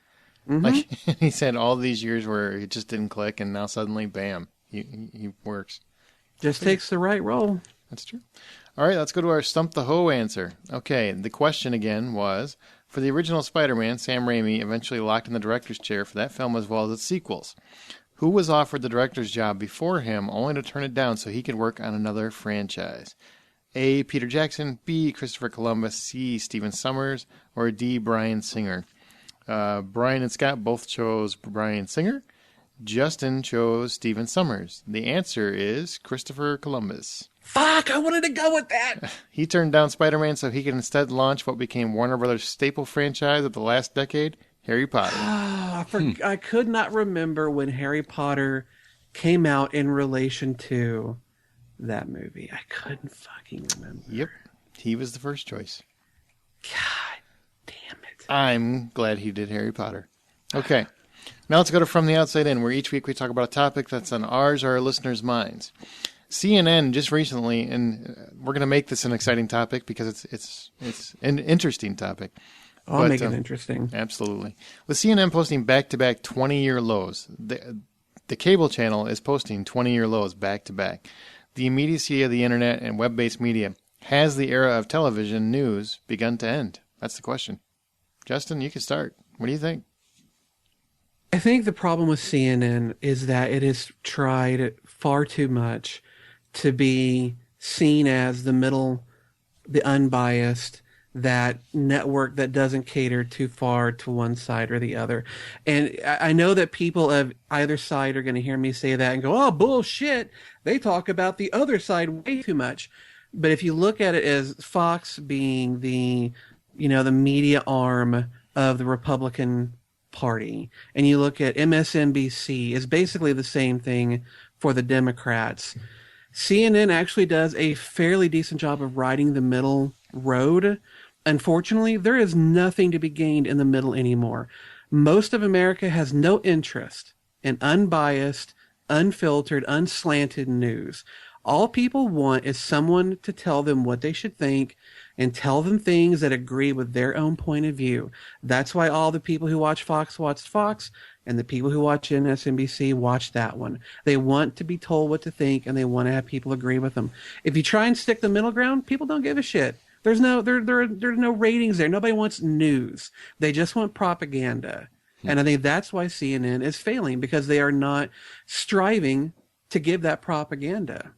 Mm-hmm. Like, he's had all these years where it just didn't click, and now suddenly, bam, he works. Just takes the right role. That's true. All right, let's go to our Stump the Hoe answer. Okay, the question again was, for the original Spider-Man, Sam Raimi eventually locked in the director's chair for that film as well as its sequels. Who was offered the director's job before him only to turn it down so he could work on another franchise? A. Peter Jackson, B. Christopher Columbus, C. Stephen Sommers, or D. Bryan Singer? Brian and Scott both chose Bryan Singer. Justin chose Stephen Sommers. The answer is Christopher Columbus. Fuck, I wanted to go with that. He turned down Spider-Man so he could instead launch what became Warner Brothers' staple franchise of the last decade, Harry Potter. I could not remember when Harry Potter came out in relation to that movie. I couldn't fucking remember. Yep, he was the first choice. God damn it. I'm glad he did Harry Potter. Okay, now let's go to From the Outside In, where each week we talk about a topic that's on ours or our listeners' minds. CNN just recently, and we're going to make this an exciting topic because it's an interesting topic. I'll make it interesting. Absolutely. With CNN posting back-to-back 20-year lows, the cable channel is posting 20-year lows back-to-back. The immediacy of the internet and web-based media, has the era of television news begun to end? That's the question. Justin, you can start. What do you think? I think the problem with CNN is that it has tried far too much to be seen as the middle, the unbiased, that network that doesn't cater too far to one side or the other. And I know that people of either side are going to hear me say that and go, oh, bullshit. They talk about the other side way too much. But if you look at it as Fox being the media arm of the Republican Party, and you look at MSNBC is basically the same thing for the Democrats. CNN actually does a fairly decent job of riding the middle road. Unfortunately, there is nothing to be gained in the middle anymore. Most of America has no interest in unbiased, unfiltered, unslanted news. All people want is someone to tell them what they should think and tell them things that agree with their own point of view. That's why all the people who watch Fox, and the people who watch MSNBC watch that one. They want to be told what to think, and they want to have people agree with them. If you try and stick the middle ground, people don't give a shit. There's no ratings there. Nobody wants news. They just want propaganda. And I think that's why CNN is failing, because they are not striving to give that propaganda.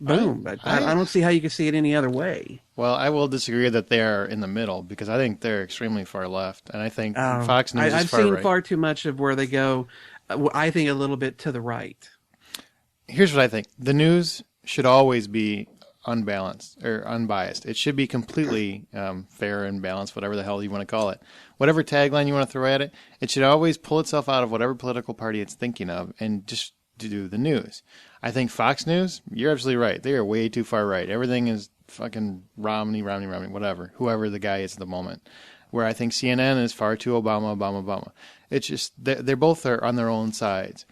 Boom. I don't see how you can see it any other way. Well, I will disagree that they are in the middle, because I think they're extremely far left, and I think Fox News is far right. I've seen far too much of where they go, I think, a little bit to the right. Here's what I think. The news should always be unbalanced or unbiased. It should be completely fair and balanced, whatever the hell you want to call it. Whatever tagline you want to throw at it, it should always pull itself out of whatever political party it's thinking of and just to do the news. I think Fox News, you're absolutely right. They are way too far right. Everything is fucking Romney, whatever, whoever the guy is at the moment. Where I think CNN is far too Obama. It's just, they're both are on their own sides.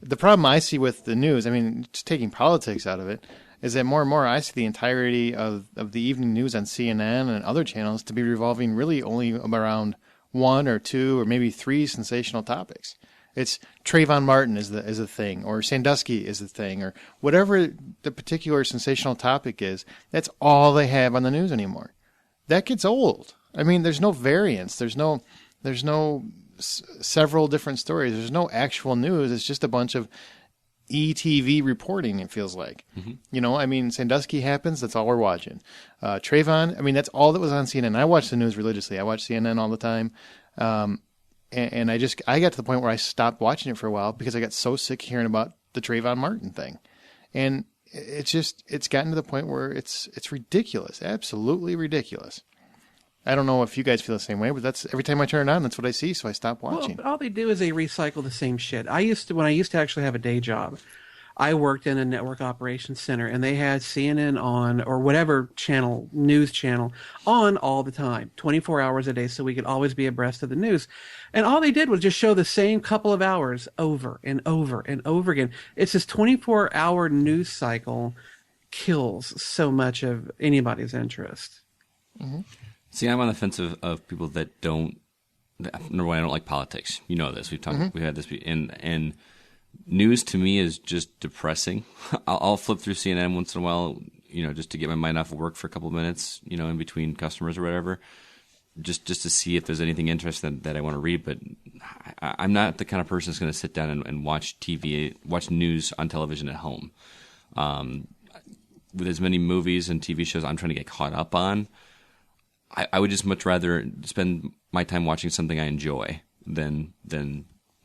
The problem I see with the news, I mean, just taking politics out of it, is that more and more I see the entirety of the evening news on CNN and other channels to be revolving really only around one or two or maybe three sensational topics. It's Trayvon Martin is the thing, or Sandusky is the thing, or whatever the particular sensational topic is. That's all they have on the news anymore. That gets old. I mean, there's no variance. There's no several different stories. There's no actual news. It's just a bunch of ETV reporting, it feels like. Mm-hmm. You know, I mean, Sandusky happens, that's all we're watching. Trayvon, I mean, that's all that was on CNN. I watch the news religiously. I watch CNN all the time. And I got to the point where I stopped watching it for a while because I got so sick hearing about the Trayvon Martin thing. And it's gotten to the point where it's ridiculous, absolutely ridiculous. I don't know if you guys feel the same way, but that's every time I turn it on, that's what I see, so I stop watching. Well, all they do is they recycle the same shit. When I used to actually have a day job, I worked in a network operations center, and they had CNN on, or whatever channel, news channel, on all the time, 24 hours a day, so we could always be abreast of the news. And all they did was just show the same couple of hours over and over and over again. It's this 24-hour news cycle kills so much of anybody's interest. Mm-hmm. See, I'm on the fence of people that don't. Number one, I don't like politics. You know this. We've talked. Mm-hmm. We've had this. And news to me is just depressing. I'll flip through CNN once in a while, just to get my mind off of work for a couple of minutes, in between customers or whatever, just to see if there's anything interesting that I want to read. But I'm not the kind of person that's going to sit down and watch watch news on television at home. With as many movies and TV shows I'm trying to get caught up on, I would just much rather spend my time watching something I enjoy than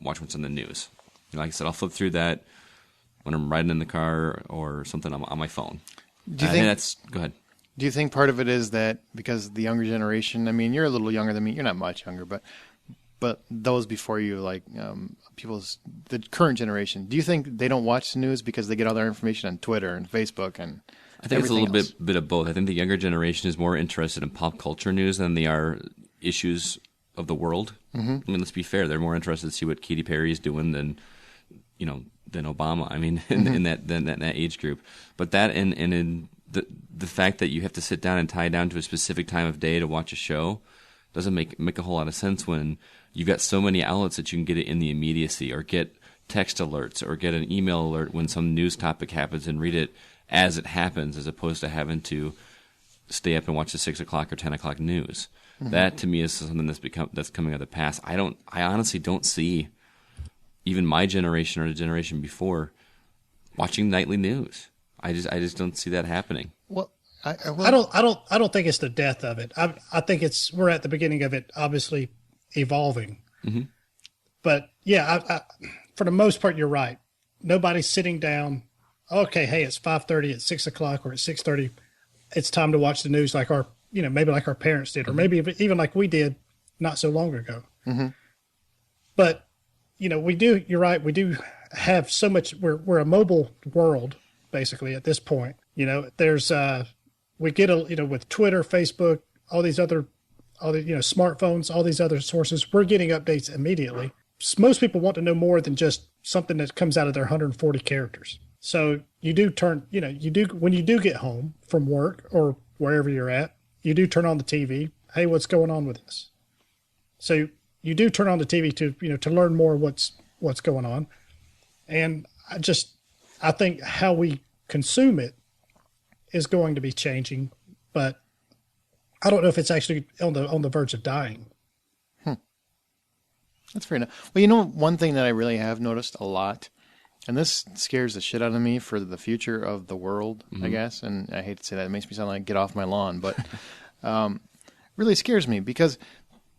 watch what's in the news. Like I said, I'll flip through that when I'm riding in the car or something on my phone. Do you think go ahead. Do you think part of it is that because the younger generation, I mean, you're a little younger than me, you're not much younger, but those before you, like the current generation, do you think they don't watch the news because they get all their information on Twitter and Facebook and I think it's a little bit of both. I think the younger generation is more interested in pop culture news than they are issues of the world. Mm-hmm. I mean, let's be fair. They're more interested to see what Katy Perry is doing than than Obama. I mean, in that age group. But that and in the fact that you have to sit down and tie down to a specific time of day to watch a show doesn't make a whole lot of sense when you've got so many outlets that you can get it in the immediacy, or get text alerts, or get an email alert when some news topic happens and read it as it happens, as opposed to having to stay up and watch the 6 o'clock or 10 o'clock news. That to me is something that's coming out of the past. I honestly don't see even my generation or the generation before watching nightly news. I just don't see that happening. Well, I don't think it's the death of it. I think we're at the beginning of it, obviously evolving. But yeah, for the most part, you're right. Nobody's sitting down. Okay, hey, it's 5:30, it's 6 o'clock, or it's 6:30. It's time to watch the news, like maybe like our parents did, or maybe even like we did not so long ago. But you're right. We do have so much. We're a mobile world basically at this point. There's we get with Twitter, Facebook, all the smartphones, all these other sources. We're getting updates immediately. Most people want to know more than just something that comes out of their 140 characters. So you do when you do get home from work or wherever you're at, you do turn on the TV. Hey, what's going on with this? So you do turn on the TV to learn more what's going on. And I think how we consume it is going to be changing, but I don't know if it's actually on the verge of dying. That's fair enough. Well, one thing that I really have noticed a lot, and this scares the shit out of me for the future of the world, I guess, and I hate to say that, it makes me sound like get off my lawn, but really scares me because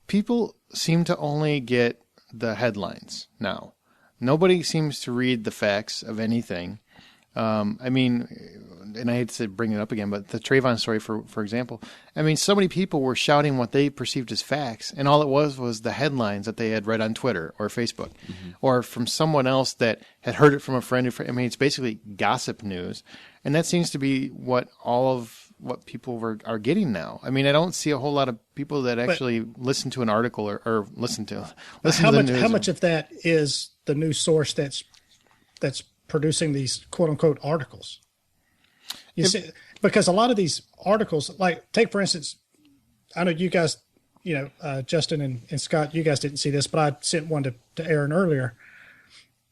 people seem to only get the headlines now. Nobody seems to read the facts of anything. I mean, and I hate to bring it up again, but the Trayvon story, for example, I mean, so many people were shouting what they perceived as facts, and all it was the headlines that they had read on Twitter or Facebook, or from someone else that had heard it from a friend. I mean, it's basically gossip news, and that seems to be what people are getting now. I mean, I don't see a whole lot of people that actually listen to an article or listen to the news. How much of that is the news source that's producing these quote unquote articles? See, because a lot of these articles, like take for instance, I know you guys, Justin and Scott, you guys didn't see this, but I sent one to Aaron earlier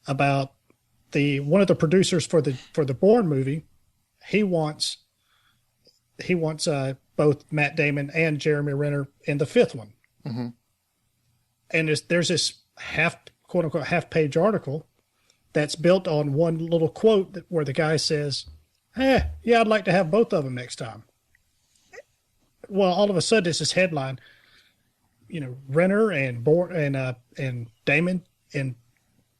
about one of the producers for the Bourne movie. He wants both Matt Damon and Jeremy Renner in the fifth one. And there's this quote unquote half page article that's built on one little quote where the guy says, yeah, I'd like to have both of them next time. Well, all of a sudden, it's this headline, Renner and Bourne and Damon in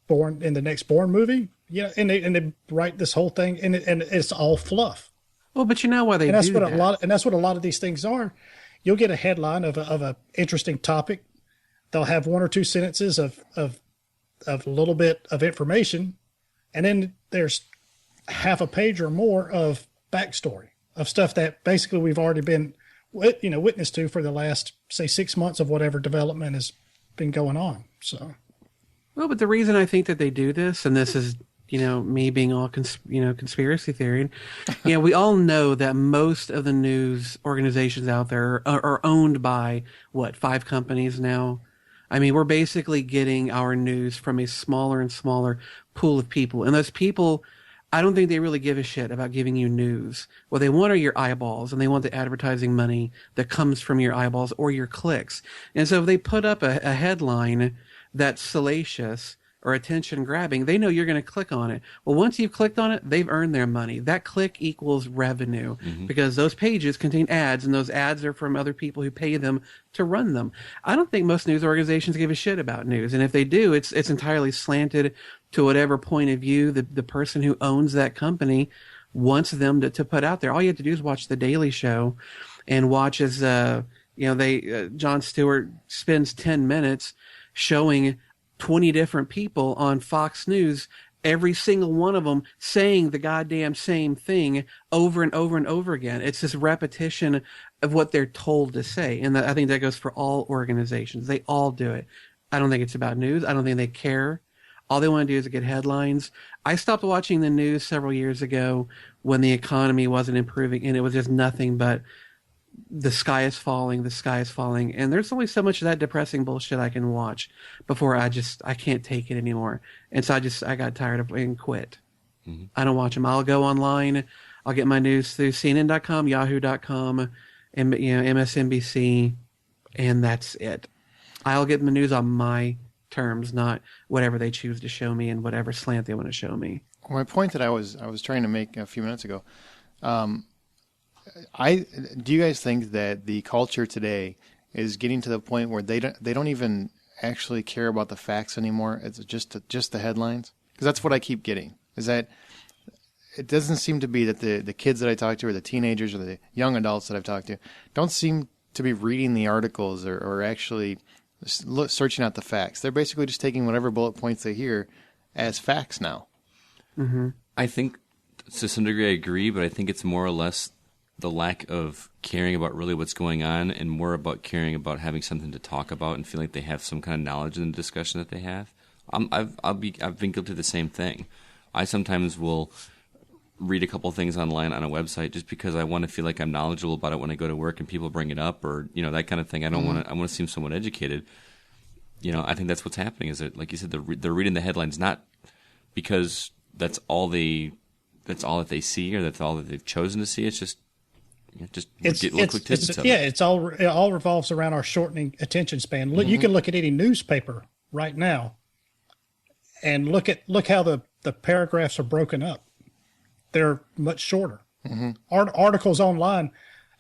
Bourne in the next Bourne movie. Yeah, and they write this whole thing, and it's all fluff. Well, but you know why they do that. And that's what a lot of these things are. You'll get a headline of a interesting topic. They'll have one or two sentences of a little bit of information, and then there's half a page or more of backstory of stuff that basically we've already been witness to for the last, say, 6 months of whatever development has been going on. So, well, but the reason I think that they do this, and this is me being all conspiracy theory, we all know that most of the news organizations out there are owned by 5 companies now. I mean, we're basically getting our news from a smaller and smaller pool of people, and those people, I don't think they really give a shit about giving you news. What they want are your eyeballs, and they want the advertising money that comes from your eyeballs or your clicks. And so if they put up a headline that's salacious or attention grabbing, they know you're going to click on it. Well, once you've clicked on it, they've earned their money. That click equals revenue because those pages contain ads, and those ads are from other people who pay them to run them. I don't think most news organizations give a shit about news. And if they do, it's entirely slanted to whatever point of view the person who owns that company wants them to put out there. All you have to do is watch The Daily Show and watch as, Jon Stewart spends 10 minutes showing 20 different people on Fox News, every single one of them saying the goddamn same thing over and over and over again. It's this repetition of what they're told to say. And I think that goes for all organizations. They all do it. I don't think it's about news. I don't think they care. All they want to do is get headlines. I stopped watching the news several years ago when the economy wasn't improving and it was just nothing but the sky is falling, the sky is falling. And there's only so much of that depressing bullshit I can watch before I can't take it anymore. And so I got tired of it and quit. Mm-hmm. I don't watch them. I'll go online. I'll get my news through CNN.com, Yahoo.com, and MSNBC, and that's it. I'll get the news on my terms, not whatever they choose to show me and whatever slant they want to show me. Well, my point that I was trying to make a few minutes ago, do you guys think that the culture today is getting to the point where they don't even actually care about the facts anymore? It's just the headlines? Because that's what I keep getting. Is that it doesn't seem to be that the kids that I talk to or the teenagers or the young adults that I've talked to don't seem to be reading the articles or actually searching out the facts. They're basically just taking whatever bullet points they hear as facts now. Mm-hmm. I think to some degree I agree, but I think it's more or less the lack of caring about really what's going on and more about caring about having something to talk about and feeling like they have some kind of knowledge in the discussion that they have. I've been guilty of the same thing. I sometimes will read a couple things online on a website just because I want to feel like I'm knowledgeable about it when I go to work and people bring it up or that kind of thing. I want to seem somewhat educated. I think that's what's happening. Is that, like you said, they're reading the headlines not because that's all that they see or that's all that they've chosen to see. It's just little quick tidbits of it. It all revolves around our shortening attention span. Look, you can look at any newspaper right now and look how the paragraphs are broken up. They're much shorter. Mm-hmm. Articles online,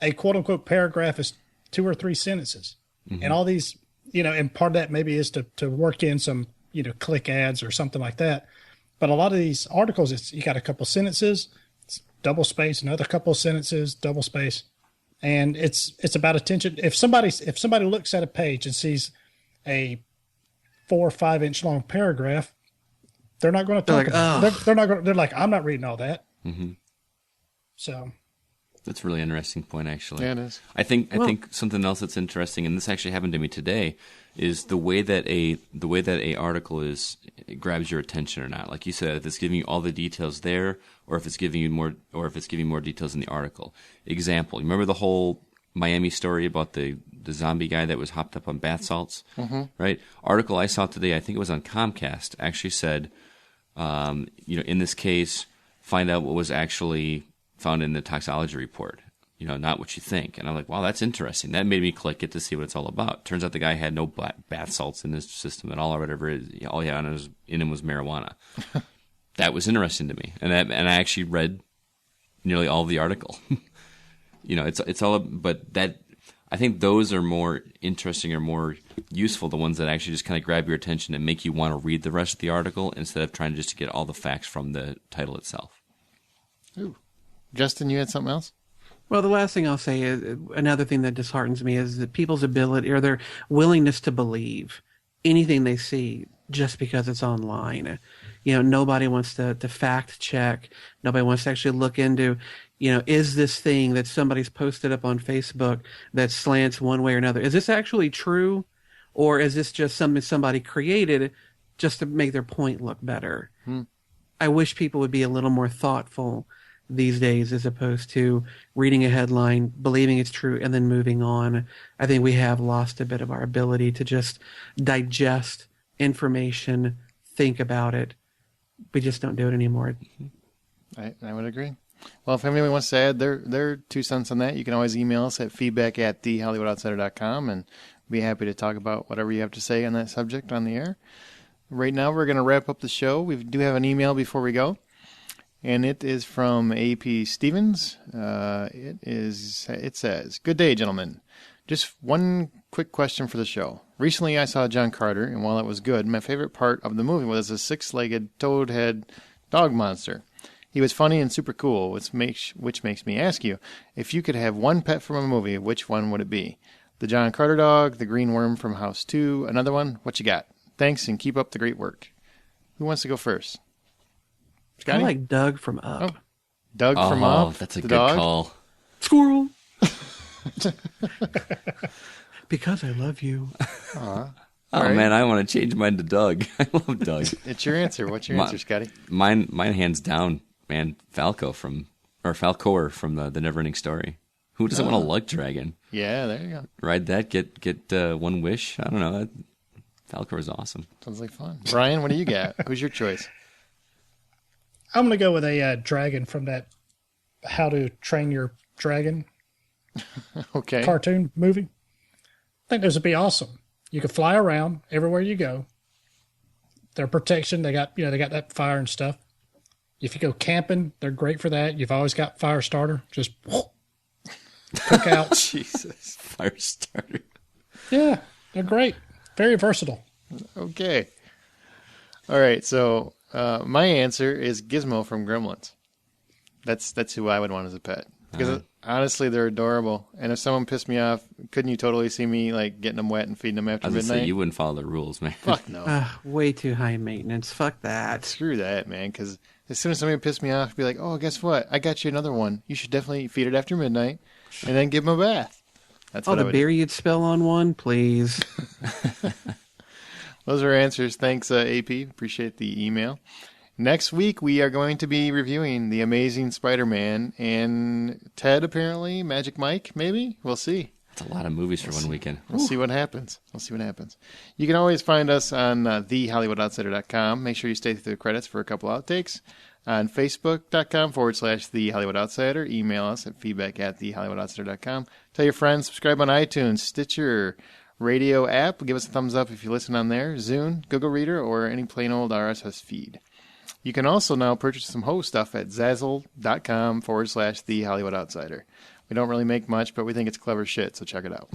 a quote unquote paragraph is 2 or 3 sentences. Mm-hmm. And all these, and part of that maybe is to work in some, click ads or something like that. But a lot of these articles, you got a couple sentences, it's double space, another couple of sentences, double space. And it's about attention. If somebody looks at a page and sees a 4 or 5 inch long paragraph, they're not going to talk about it. They're like, I'm not reading all that. Mm-hmm. So that's a really interesting point, actually. Yeah, it is. I think something else that's interesting, and this actually happened to me today, is the way that a article it grabs your attention or not. Like you said, if it's giving you all the details there, or if it's giving you more details in the article. Example: you remember the whole Miami story about the zombie guy that was hopped up on bath salts, right? Article I saw today, I think it was on Comcast, actually said, in this case, find out what was actually found in the toxicology report, not what you think. And I'm like, wow, that's interesting. That made me click it to see what it's all about. Turns out the guy had no bath salts in his system at all or whatever. All he had in him was marijuana. That was interesting to me. And I actually read nearly all of the article. It's all, but that, I think those are more interesting or more useful, the ones that actually just kind of grab your attention and make you want to read the rest of the article instead of trying just to get all the facts from the title itself. Ooh. Justin, you had something else? Well, the last thing I'll say is another thing that disheartens me is that people's ability or their willingness to believe anything they see just because it's online. Nobody wants to fact check. Nobody wants to actually look into, is this thing that somebody's posted up on Facebook that slants one way or another, is this actually true? Or is this just something somebody created just to make their point look better? I wish people would be a little more thoughtful these days as opposed to reading a headline, believing it's true, and then moving on. I think we have lost a bit of our ability to just digest information, think about it. We just don't do it anymore. I would agree. Well, if anybody wants to add their 2 cents on that, you can always email us at feedback@thehollywoodoutsiders.com and be happy to talk about whatever you have to say on that subject on the air. Right now, we're going to wrap up the show. We do have an email before we go, and it is from AP Stevens. It says, "Good day, gentlemen. Just one quick question for the show. Recently, I saw John Carter, and while it was good, my favorite part of the movie was a 6-legged toad-head dog monster. He was funny and super cool, which makes me ask you, if you could have one pet from a movie, which one would it be? The John Carter dog, the green worm from House 2, another one? What you got? Thanks, and keep up the great work." Who wants to go first? Scotty? I like Doug from Up. Oh, Doug from Up. Oh, that's a good dog? call. Squirrel. Because I love you. Oh right. man, I want to change mine to Doug. I love Doug. It's your answer. What's your answer, Scotty? Mine hands down, man. Falcor from the Neverending Story. Who doesn't want a lug dragon? Yeah, there you go. Ride that, get one wish. I don't know. Falcor is awesome. Sounds like fun. Brian, what do you got? Who's your choice? I'm going to go with a dragon from that How to Train Your Dragon Okay. cartoon movie. I think those would be awesome. You could fly around everywhere you go. Their protection, they got that fire and stuff. If you go camping, they're great for that. You've always got fire starter. Just cook out. Jesus, fire starter. Yeah, they're great. Very versatile. Okay. All right. So my answer is Gizmo from Gremlins. That's who I would want as a pet. Because honestly, they're adorable. And if someone pissed me off, couldn't you totally see me like getting them wet and feeding them after I was midnight? gonna say you wouldn't follow the rules, man. Fuck no. Way too high maintenance. Fuck that. Screw that, man. Because as soon as somebody pissed me off, I'd be like, oh, guess what? I got you another one. You should definitely feed it after midnight and then give him a bath. That's what I the would beer you'd spill on one, please. Those are answers. Thanks, AP. Appreciate the email. Next week, we are going to be reviewing The Amazing Spider-Man and Ted, apparently. Magic Mike, maybe? We'll see. That's a lot of movies for one weekend. We'll see what happens. You can always find us on thehollywoodoutsiders.com. Make sure you stay through the credits for a couple outtakes. On Facebook.com/The Hollywood Outsider. Email us at feedback@thehollywoodoutsiders.com. Tell your friends, subscribe on iTunes, Stitcher, radio app. Give us a thumbs up if you listen on there. Zune, Google Reader, or any plain old RSS feed. You can also now purchase some host stuff at Zazzle.com/The Hollywood Outsider. We don't really make much, but we think it's clever shit, so check it out.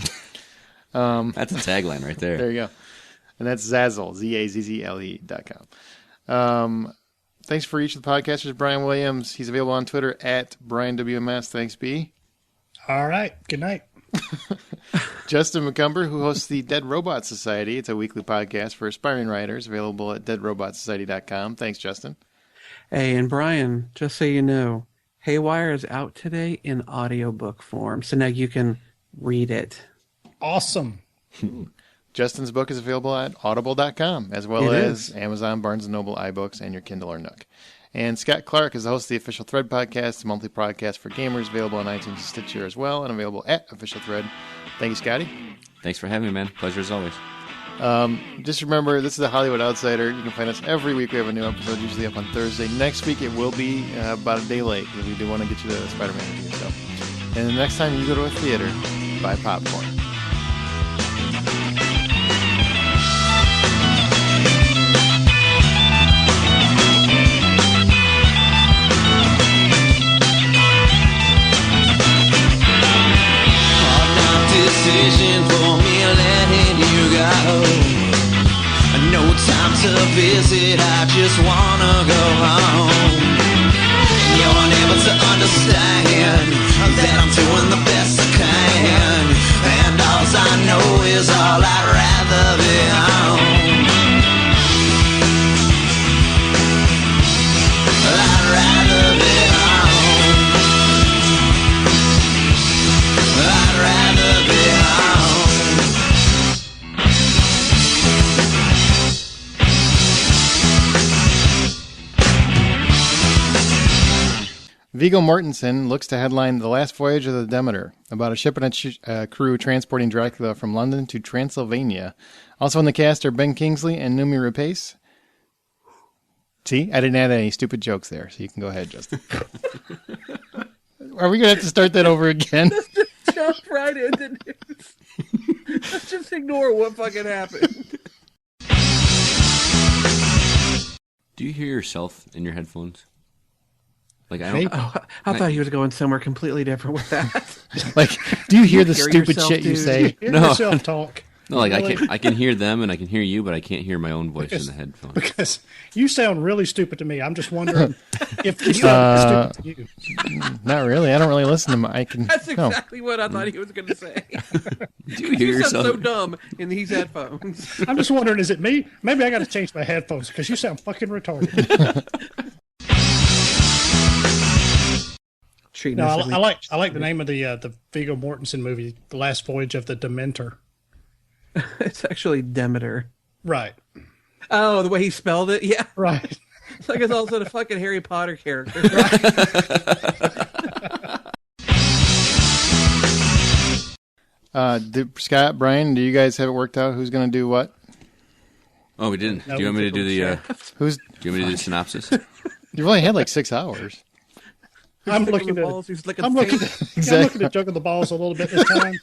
That's a tagline right there. There you go. And that's Zazzle, ZAZZLE.com. Thanks for each of the podcasters. Brian Williams, he's available on Twitter at BrianWMS. Thanks, B. All right. Good night. Justin McCumber, who hosts the Dead Robot Society. It's a weekly podcast for aspiring writers, available at deadrobotsociety.com. Thanks, Justin. Hey, and Brian, just so you know, Haywire is out today in audiobook form, so now you can read it. Awesome. Justin's book is available at audible.com, as well as Amazon, Barnes & Noble, iBooks, and your Kindle or Nook. And Scott Clark is the host of the Official Thread podcast, a monthly podcast for gamers, available on iTunes and Stitcher as well, and available at Official Thread. Thank you, Scotty. Thanks for having me, man. Pleasure as always. Just remember, this is the Hollywood Outsider. You can find us every week. We have a new episode, usually up on Thursday. Next week, it will be about a day late, because we do want to get you the Spider-Man review. So. And the next time you go to a theater, buy popcorn. Decision for me letting you go. No time to visit, I just wanna go home. You're never to understand that I'm doing the best I can, and all I know is all I'd rather be home. I'd rather be home. I'd rather be home. Viggo Mortensen looks to headline The Last Voyage of the Demeter, about a ship and its crew transporting Dracula from London to Transylvania. Also in the cast are Ben Kingsley and Noomi Rapace. See, I didn't add any stupid jokes there, so you can go ahead, Justin. Are we going to have to start that over again? Jump right into news. Let's just ignore what fucking happened. Do you hear yourself in your headphones? Like I don't. Maybe. I thought he was going somewhere completely different with that. Like, do you hear the Hear stupid yourself, shit you dude. say? Hear No. yourself talk. No, like Really? I can hear them and I can hear you, but I can't hear my own voice in the headphones. Because you sound really stupid to me. I'm just wondering if you sound stupid to you. Not really. I don't really listen to my... That's exactly what I thought he was going to say. Do you hear You sound yourself? so dumb in these headphones. I'm just wondering, is it me? Maybe I got to change my headphones because you sound fucking retarded. Treating No, us I like the name of the Viggo Mortensen movie, The Last Voyage of the Dementor. It's actually Demeter. Right. Oh, the way he spelled it? Yeah. Right. It's like it's also a fucking Harry Potter character. Scott, Brian, do you guys have it worked out? Who's going to do what? Oh, we didn't. Do you want me to do the? Who's? Do you want me to do the synopsis? You've only had like 6 hours. I'm He's looking the at balls, he's licking I'm the looking tape. at I'm looking at juggling the balls a little bit this time.